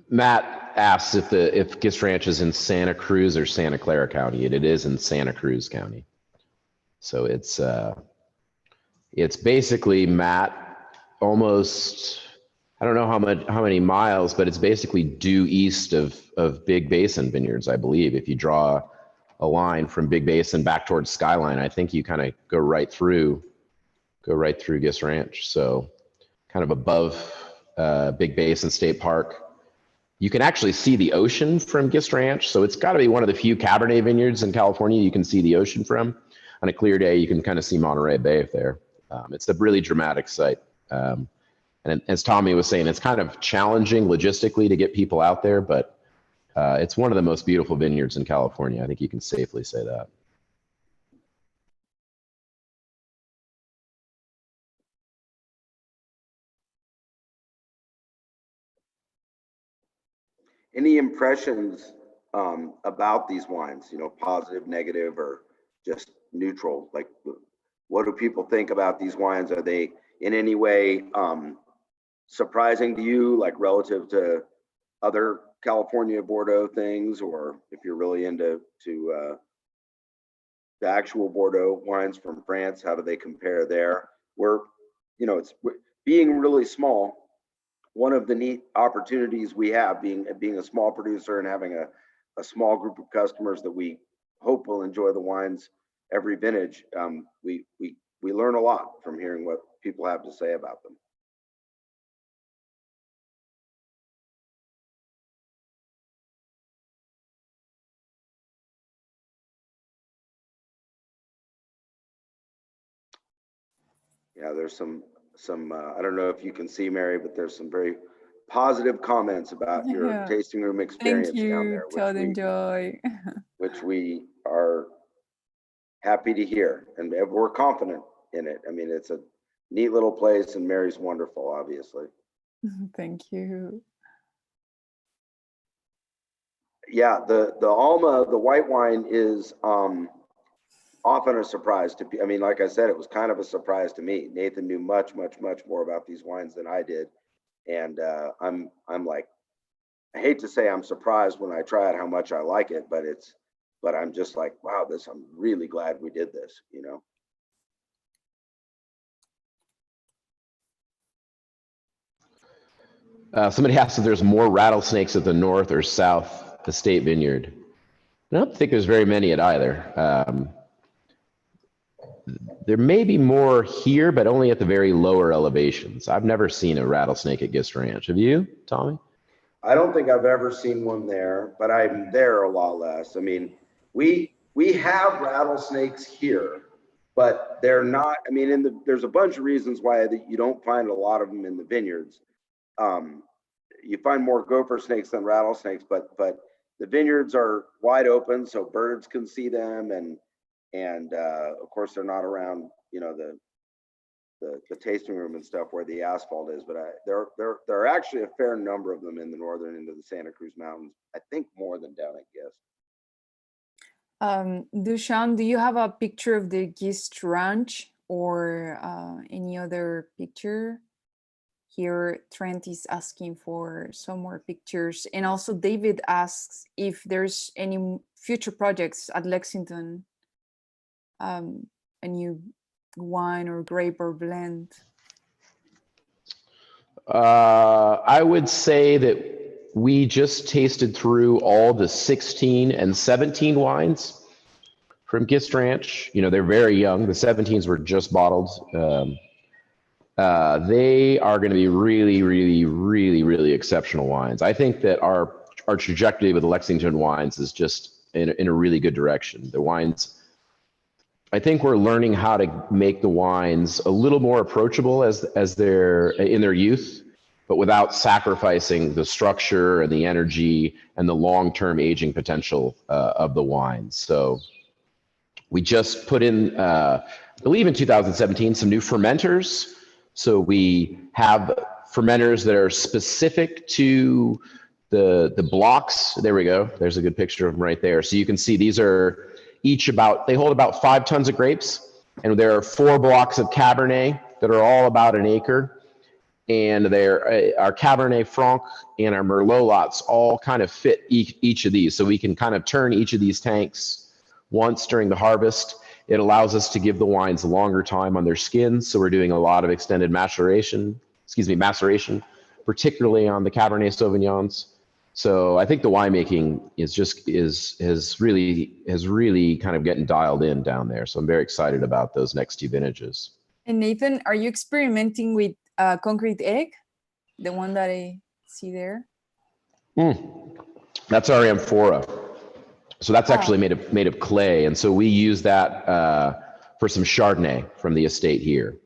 Matt asks if Gist Ranch is in Santa Cruz or Santa Clara County, and it is in Santa Cruz County. So it's It's basically, Matt, almost, I don't know how many miles, but it's basically due east of Big Basin Vineyards, I believe. If you draw a line from Big Basin back towards Skyline, I think you kind of go right through Gist Ranch. So kind of above Big Basin State Park. You can actually see the ocean from Gist Ranch. So it's got to be one of the few Cabernet vineyards in California you can see the ocean from. On a clear day, you can kind of see Monterey Bay there. It's a really dramatic site. And as Tommy was saying, it's kind of challenging logistically to get people out there, but it's one of the most beautiful vineyards in California. I think you can safely say that. Any impressions about these wines, you know, positive, negative, or just neutral? Like, what do people think about these wines? Are they in any way surprising to you, like relative to other California Bordeaux things, or if you're really into the actual Bordeaux wines from France, how do they compare there? We're, you know, it's being really small. One of the neat opportunities we have being a small producer and having a small group of customers that we hope will enjoy the wines every vintage. We learn a lot from hearing what people have to say about them. Yeah, there's some I don't know if you can see, Mary, but there's some very positive comments about your tasting room experience down there, which we are happy to hear, and we're confident in it. I mean, it's a neat little place, and Mary's wonderful, obviously. Thank you. Yeah, the Alma, the white wine, is often a surprise to I mean, like I said, it was kind of a surprise to me. Nathan knew much more about these wines than I did. And I'm like, I hate to say I'm surprised when I try it how much I like it, but I'm just like, wow, I'm really glad we did this, you know. Somebody asked if there's more rattlesnakes at the North or South Estate Vineyard. I don't think there's very many at either. There may be more here, but only at the very lower elevations. I've never seen a rattlesnake at Gist Ranch. Have you, Tommy? I don't think I've ever seen one there, but I'm there a lot less. I mean, we have rattlesnakes here, but they're not. I mean, there's a bunch of reasons why you don't find a lot of them in the vineyards. You find more gopher snakes than rattlesnakes, but the vineyards are wide open, so birds can see them, and of course they're not around, you know, the tasting room and stuff where the asphalt is, but there are actually a fair number of them in the northern end of the Santa Cruz Mountains. I think more than down at Gist. Dushan, do you have a picture of the Gist Ranch or any other picture? Here, Trent is asking for some more pictures. And also David asks if there's any future projects at Lexington, a new wine or grape or blend. I would say that we just tasted through all the 16 and 17 wines from Gist Ranch. You know, they're very young. The 17s were just bottled. They are going to be really exceptional wines. I think that our trajectory with the Lexington wines is just in a really good direction. The wines, I think we're learning how to make the wines a little more approachable as they're in their youth, but without sacrificing the structure and the energy and the long-term aging potential of the wines. So we just put in, I believe in 2017, some new fermenters. So we have fermenters that are specific to the blocks. There we go. There's a good picture of them right there. So you can see these are each they hold about 5 tons of grapes, and there are 4 blocks of Cabernet that are all about an acre. And our Cabernet Franc and our Merlot lots all kind of fit each of these. So we can kind of turn each of these tanks once during the harvest. It allows us to give the wines longer time on their skins. So we're doing a lot of extended maceration, particularly on the Cabernet Sauvignons. So I think the winemaking has really kind of getting dialed in down there. So I'm very excited about those next 2 vintages. And Nathan, are you experimenting with concrete egg? The one that I see there? That's our amphora. So that's actually made of clay. And so we use that for some Chardonnay from the estate here.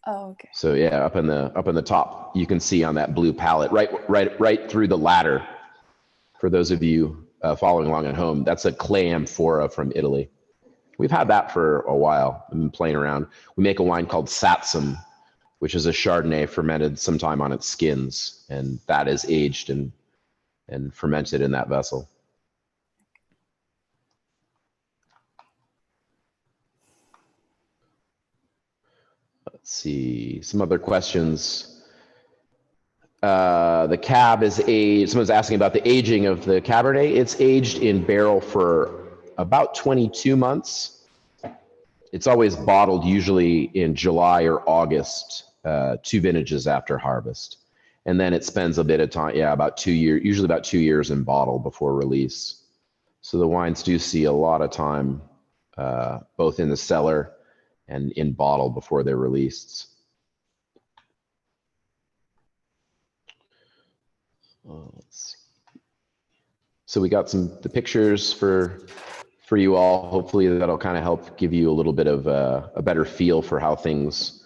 Oh, okay. So yeah, up in the top, you can see on that blue palette, right through the ladder. For those of you following along at home, that's a clay amphora from Italy. We've had that for a while. I've been playing around. We make a wine called Satsum, which is a Chardonnay fermented sometime on its skins, and that is aged and fermented in that vessel. Let's see, some other questions. The cab is aged, someone's asking about the aging of the Cabernet. It's aged in barrel for about 22 months. It's always bottled usually in July or August, 2 vintages after harvest. And then it spends a bit of time, about 2 years, usually about 2 years in bottle before release. So the wines do see a lot of time, both in the cellar and in bottle before they're released. Let's see. So we got the pictures for you all. Hopefully that'll kind of help give you a little bit of a better feel for how things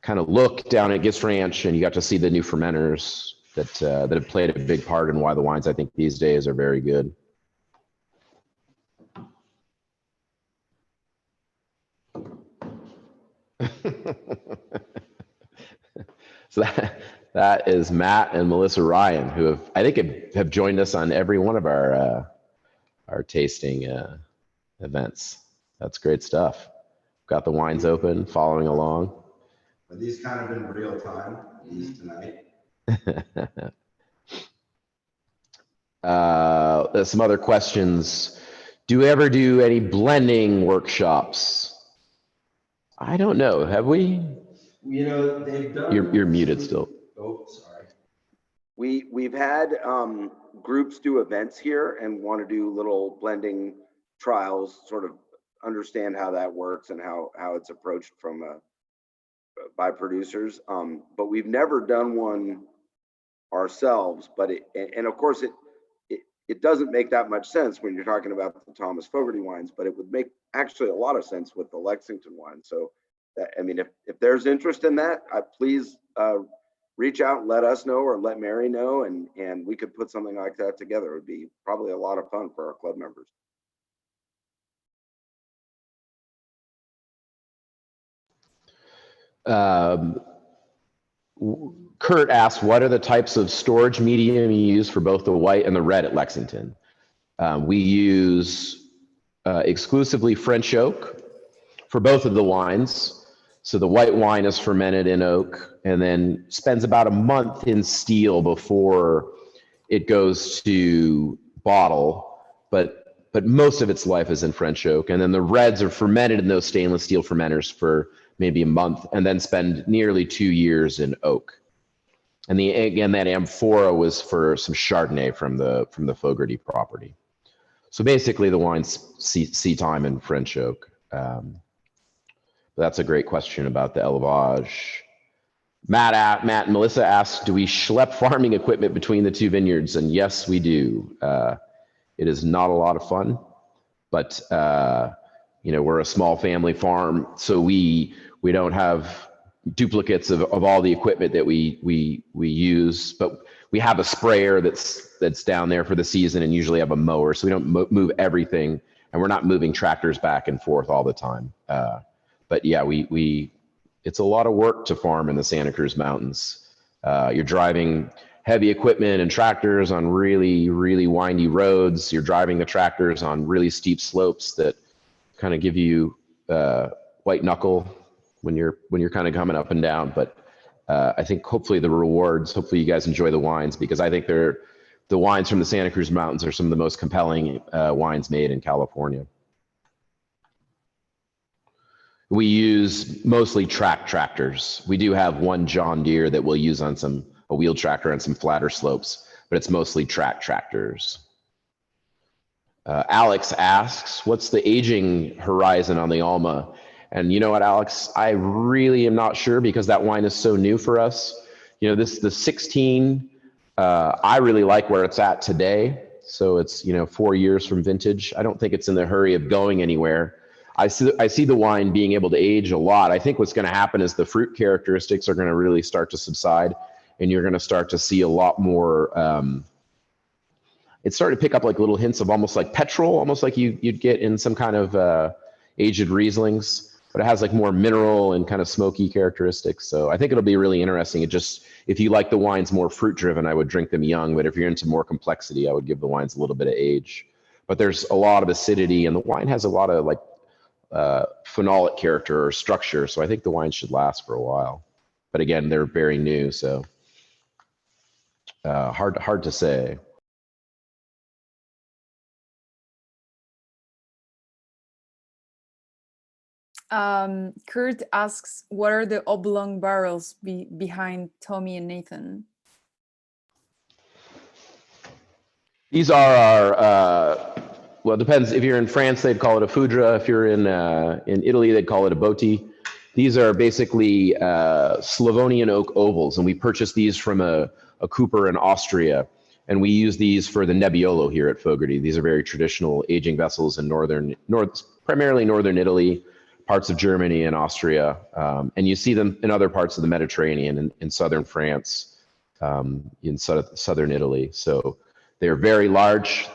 kind of look down at Gist Ranch, and you got to see the new fermenters that have played a big part in why the wines I think these days are very good. So that is Matt and Melissa Ryan, who have joined us on every one of our tasting events. That's great stuff. Got the wines open, following along. Are these kind of in real time, these tonight? There's some other questions. Do we ever do any blending workshops? I don't know. Have we? You know, they've done. You're muted still. Oh, sorry. We've had groups do events here and want to do little blending trials, sort of understand how that works and how it's approached from by producers. But we've never done one ourselves. But of course it doesn't make that much sense when you're talking about the Thomas Fogarty wines, but it would make actually a lot of sense with the Lexington wine. So I mean, if there's interest in that, please reach out and let us know, or let Mary know, and we could put something like that together. It would be probably a lot of fun for our club members. Kurt asked, what are the types of storage medium you use for both the white and the red at Lexington? We use exclusively French oak for both of the wines. So the white wine is fermented in oak and then spends about a month in steel before it goes to bottle, but most of its life is in French oak. And then the reds are fermented in those stainless steel fermenters for maybe a month and then spend nearly 2 years in oak. And again, that amphora was for some Chardonnay from the Fogarty property. So basically the wines see time in French oak. That's a great question about the élevage. Matt and Melissa asked, do we schlep farming equipment between the 2 vineyards? And yes, we do. It is not a lot of fun, but we're a small family farm, so we don't have duplicates of all the equipment that we use, but we have a sprayer that's down there for the season and usually have a mower, so we don't move everything, and we're not moving tractors back and forth all the time. But yeah, it's a lot of work to farm in the Santa Cruz Mountains. You're driving heavy equipment and tractors on really, really windy roads. You're driving the tractors on really steep slopes that kind of give you white knuckle when you're kind of coming up and down. But I think hopefully you guys enjoy the wines, because I think the wines from the Santa Cruz Mountains are some of the most compelling wines made in California. We use mostly track tractors. We do have one John Deere that we'll use on a wheel tractor on some flatter slopes, but it's mostly track tractors. Alex asks, what's the aging horizon on the Alma? And you know what, Alex, I really am not sure because that wine is so new for us. You know, the 16, I really like where it's at today. So it's, 4 years from vintage. I don't think it's in the hurry of going anywhere. I see the wine being able to age a lot. I think what's going to happen is the fruit characteristics are going to really start to subside, and you're going to start to see a lot more. It's starting to pick up like little hints of almost like petrol, almost like you'd get in some kind of aged Rieslings, but it has like more mineral and kind of smoky characteristics. So I think it'll be really interesting. It just, if you like the wines more fruit driven, I would drink them young, but if you're into more complexity, I would give the wines a little bit of age. But there's a lot of acidity, and the wine has a lot of like phenolic character or structure. So I think the wine should last for a while. But again, they're very new, so hard to say. Kurt asks, what are the oblong barrels behind Tommy and Nathan? These are our, well, it depends. If you're in France, they'd call it a foudre. If you're in Italy, they'd call it a botti. These are basically Slavonian oak ovals, and we purchased these from a cooper in Austria. And we use these for the Nebbiolo here at Fogarty. These are very traditional aging vessels in primarily northern Italy, parts of Germany and Austria. And you see them in other parts of the Mediterranean, in southern France, in southern Italy. So they're very large.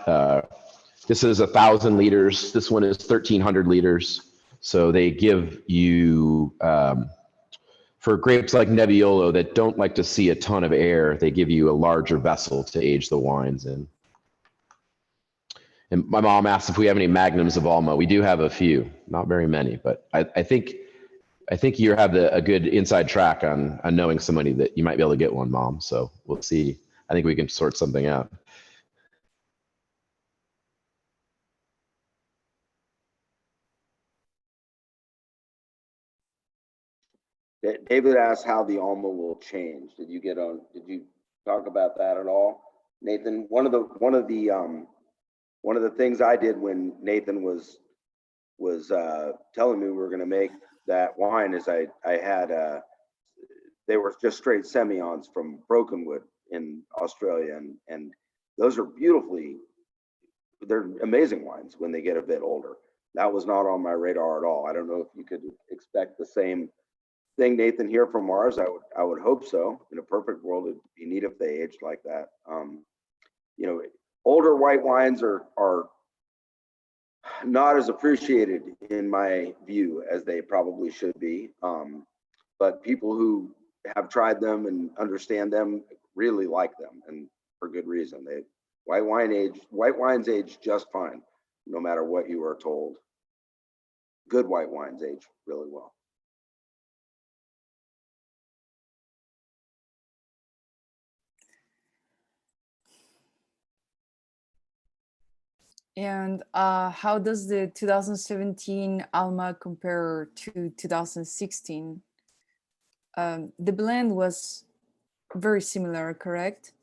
This is 1,000 liters. This one is 1,300 liters. So they give you, for grapes like Nebbiolo that don't like to see a ton of air, they give you a larger vessel to age the wines in. And my mom asked if we have any magnums of Alma. We do have a few, not very many, but I think you have a good inside track on knowing somebody that you might be able to get one, Mom. So we'll see. I think we can sort something out. David asked how the Alma will change. Did you talk about that at all, Nathan? One of the things I did when Nathan was telling me we were going to make that wine is I had they were just straight Semillons from Brokenwood in Australia, and those are they're amazing wines when they get a bit older. That was not on my radar at all. I don't know if you could expect the same thing, Nathan, here from ours. I would hope so. In a perfect world, it'd be neat if they aged like that. Older white wines are not as appreciated in my view as they probably should be. But people who have tried them and understand them really like them, and for good reason. White wines age just fine, no matter what you are told. Good white wines age really well. And how does the 2017 Alma compare to 2016? The blend was very similar, correct?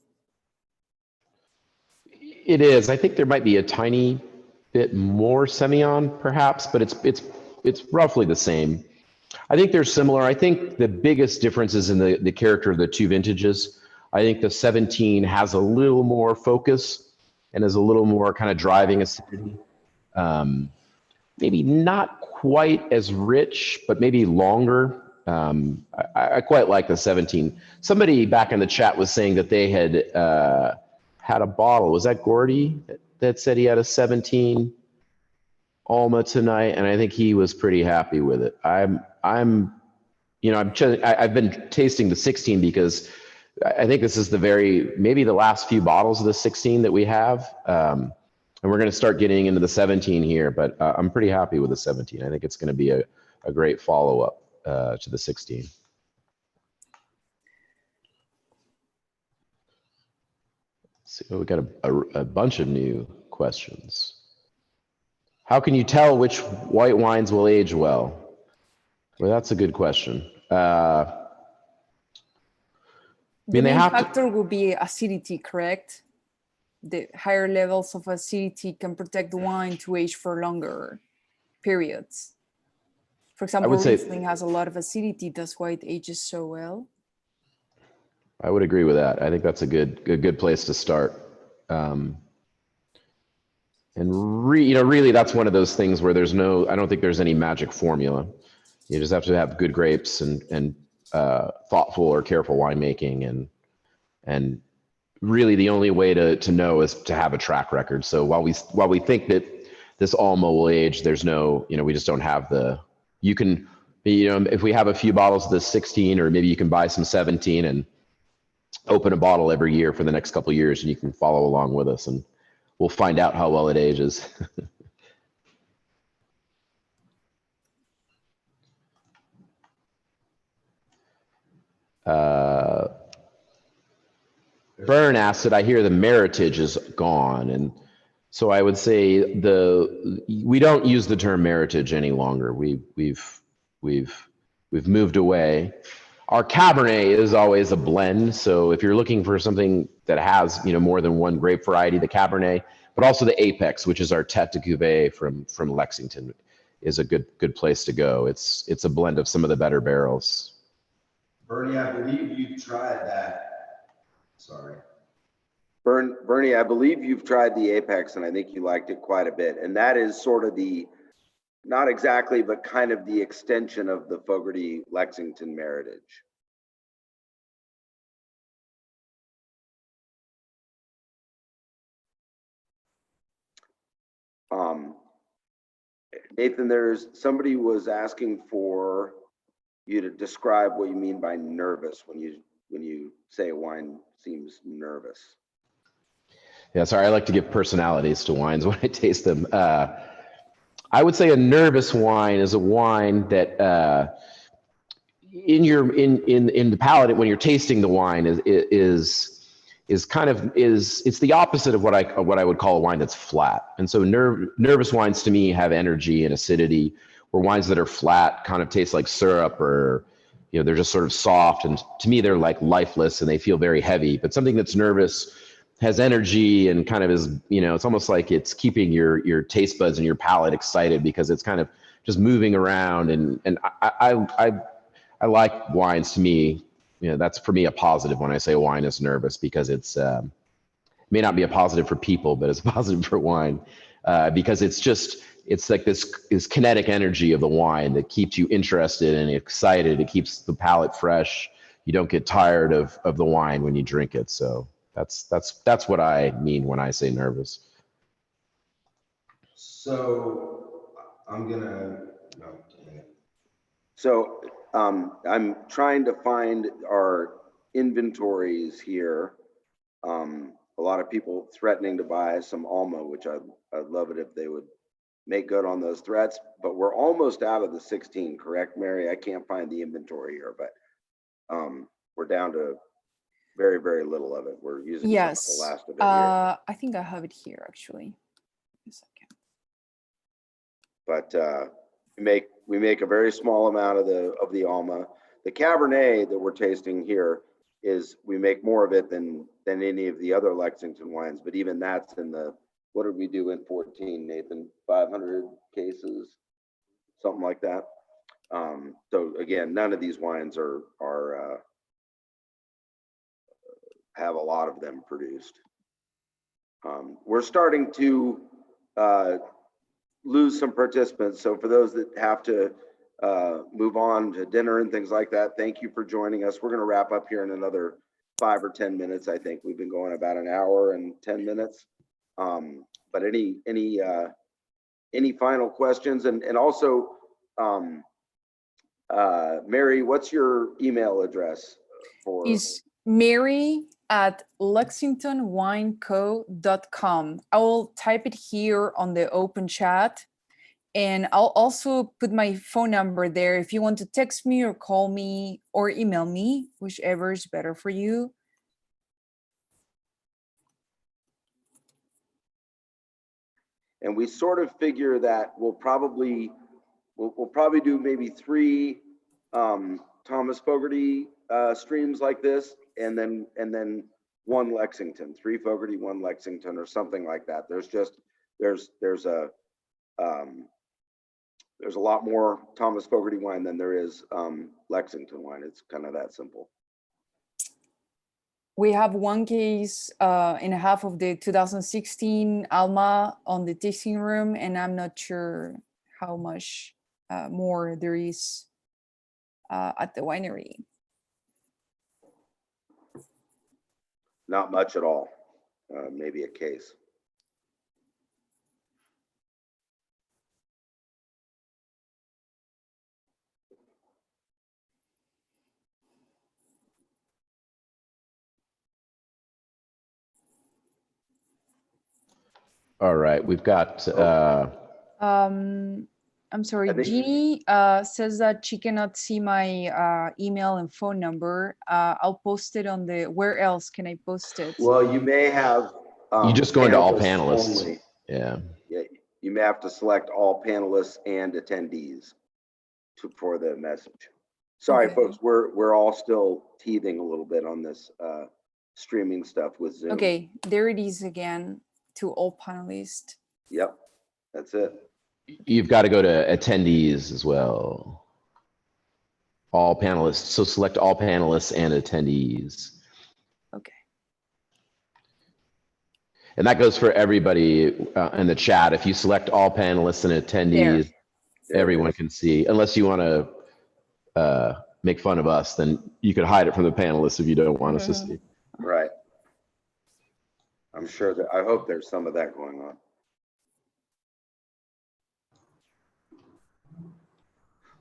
It is. I think there might be a tiny bit more Semillon, perhaps, but it's roughly the same. I think they're similar. I think the biggest difference is in the character of the two vintages. I think the 17 has a little more focus and is a little more kind of driving acidity. Maybe not quite as rich, but maybe longer. I quite like the 17. Somebody back in the chat was saying that they had had a bottle. Was that Gordy that said he had a 17 Alma tonight? And I think he was pretty happy with it. I've been tasting the 16 because I think this is maybe the last few bottles of the 16 that we have. And we're going to start getting into the 17 here, but I'm pretty happy with the 17. I think it's going to be a great follow-up to the 16. So we got a bunch of new questions. How can you tell which white wines will age well? Well, that's a good question. The they main have to, factor will be acidity, correct? The higher levels of acidity can protect the wine to age for longer periods. For I example, would say, Riesling has a lot of acidity. That's why it ages so well. I would agree with that. I think that's a good place to start. Really, that's one of those things where I don't think there's any magic formula. You just have to have good grapes and thoughtful or careful winemaking, and really the only way to know is to have a track record. So while we think that this Alma will age, there's no, we just don't have you can, if we have a few bottles of this 16, or maybe you can buy some 17 and open a bottle every year for the next couple of years, and you can follow along with us, and we'll find out how well it ages. Burn acid, I hear the meritage is gone, and so I would say we don't use the term meritage any longer. We've moved away. Our Cabernet is always a blend, so if you're looking for something that has more than one grape variety, the Cabernet, but also the Apex, which is our Tête de Cuvée from Lexington, is a good place to go. It's a blend of some of the better barrels. Bernie, I believe you've tried that. Sorry. Bernie, I believe you've tried the Apex, and I think you liked it quite a bit. And that is sort of not exactly, but kind of the extension of the Fogarty Lexington Meritage. Nathan, somebody was asking for you to describe what you mean by nervous when you say a wine seems nervous. Yeah, sorry, I like to give personalities to wines when I taste them. I would say a nervous wine is a wine that in the palate, when you're tasting the wine, it's the opposite of what I would call a wine that's flat. And so nervous wines to me have energy and acidity, where wines that are flat kind of taste like syrup, or they're just sort of soft, and to me they're like lifeless and they feel very heavy. But something that's nervous has energy and kind of is, it's almost like it's keeping your taste buds and your palate excited, because it's kind of just moving around. And I like wines. To me, that's for me a positive when I say wine is nervous, because it's may not be a positive for people, but it's a positive for wine, because it's like this kinetic energy of the wine that keeps you interested and excited. It keeps the palate fresh. You don't get tired of the wine when you drink it. So that's what I mean when I say nervous. So So I'm trying to find our inventories here. A lot of people threatening to buy some Alma, which I'd love it if they would make good on those threats, but we're almost out of the 16, correct, Mary? I can't find the inventory here, but we're down to very, very little of it. We're using the last of it here. I think I have it here actually. A second. But we make a very small amount of the Alma. The Cabernet that we're tasting here we make more of it than any of the other Lexington wines, but even that's in what did we do in 14, Nathan? 500 cases, something like that. So again, none of these wines have a lot of them produced. We're starting to lose some participants. So for those that have to move on to dinner and things like that, thank you for joining us. We're going to wrap up here in another 5 or 10 minutes. I think we've been going about an hour and 10 minutes. But any final questions? And also, Mary, what's your email address for? Is mary@lexingtonwineco.com. I will type it here on the open chat, and I'll also put my phone number there if you want to text me or call me or email me, whichever is better for you. And we sort of figure that we'll probably do maybe 3 Thomas Fogarty streams like this, and then one Lexington, 3 Fogarty, 1 Lexington, or something like that. There's a lot more Thomas Fogarty wine than there is Lexington wine. It's kind of that simple. We have 1 case and a half of the 2016 Alma on the tasting room, and I'm not sure how much more there is at the winery. Not much at all. Maybe a case. All right, we've got. I'm sorry, I think- Jeannie says that she cannot see my email and phone number. I'll post it on the, where else can I post it? Well, you may have. You just go into all panelists panelists. only. Yeah. Yeah, you may have to select all panelists and attendees for the message. Sorry, Okay. folks, we're all still teething a little bit on this streaming stuff with Zoom. Okay, there it is again, to all panelists. Yep, that's it. You've got to go to attendees as well. All panelists. So select all panelists and attendees. Okay. And that goes for everybody in the chat. If you select all panelists and attendees, There it everyone is. can see. Unless you want to make fun of us, then you could hide it from the panelists if you don't want us to see. Right. I'm sure that, I hope there's some of that going on.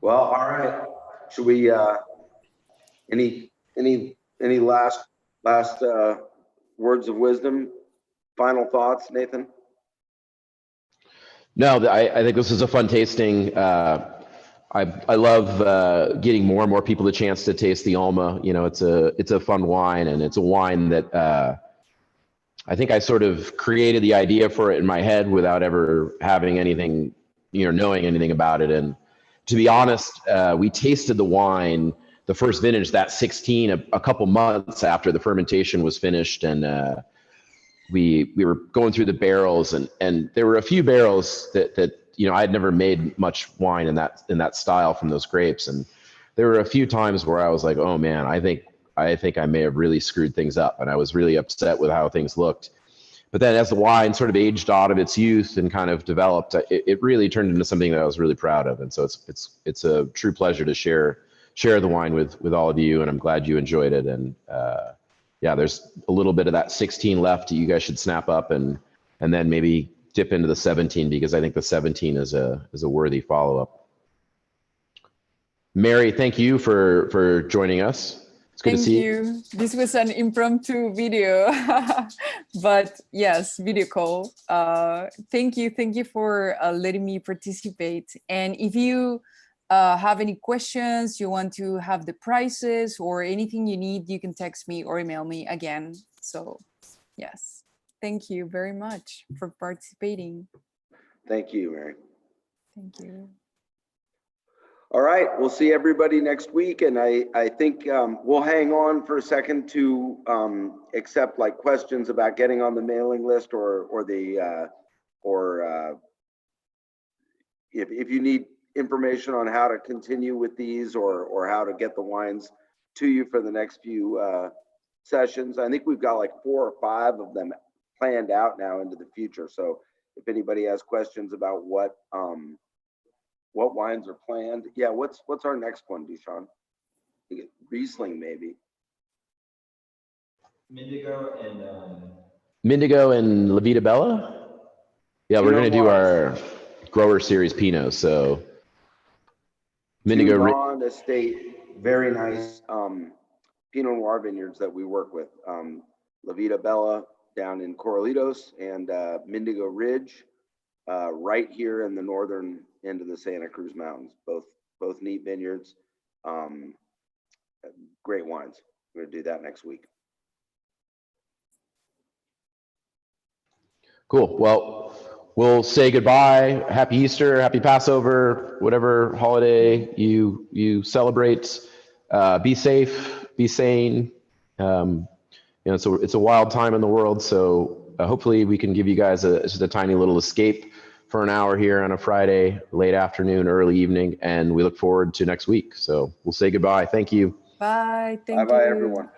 Well, all right. Should we, any last words of wisdom? Final thoughts, Nathan? No, I think this is a fun tasting. I love getting more and more people the chance to taste the Alma. You know, it's a fun wine, and it's a wine that I think I sort of created the idea for it in my head without ever having anything, knowing anything about it. And to be honest, we tasted the wine, the first vintage, that 16, a couple months after the fermentation was finished, and we were going through the barrels, and there were a few barrels that I'd never made much wine in that style from those grapes, and there were a few times where I was like, oh man, I think I may have really screwed things up, and I was really upset with how things looked. But then as the wine sort of aged out of its youth and kind of developed, it really turned into something that I was really proud of. And so it's a true pleasure to share the wine with all of you, and I'm glad you enjoyed it. And yeah, there's a little bit of that 16 left that you guys should snap up and then maybe dip into the 17, because I think the 17 is a worthy follow-up. Mary, thank you for joining us. It's good to see you. Thank you. This was an impromptu video, but yes, video call. Thank you for letting me participate. And if you have any questions, you want to have the prices or anything you need, you can text me or email me again. So yes, thank you very much for participating. Thank you, Mary. Thank you. All right, we'll see everybody next week, and I think we'll hang on for a second to accept like questions about getting on the mailing list or if you need information on how to continue with these or how to get the wines to you for the next few sessions. I think we've got like 4 or 5 of them planned out now into the future. So if anybody has questions about what wines are planned. Yeah, what's our next one, Duchan? Riesling, maybe. Mindigo and La Vita Bella? Yeah, we're going to do our grower series Pinot. So Mindigo. Ron Estate, very nice Pinot Noir vineyards that we work with. La Vita Bella down in Corralitos and Mindigo Ridge right here in the northern end of the Santa Cruz Mountains. Both neat vineyards, great wines. We're gonna do that next week. Cool. Well, we'll say goodbye. Happy Easter, happy Passover, whatever holiday you celebrate. Be safe, be sane. It's a wild time in the world, so hopefully we can give you guys just a tiny little escape for an hour here on a Friday, late afternoon, early evening, and we look forward to next week. So we'll say goodbye. Thank you. Bye. Thank Bye-bye, you. everyone.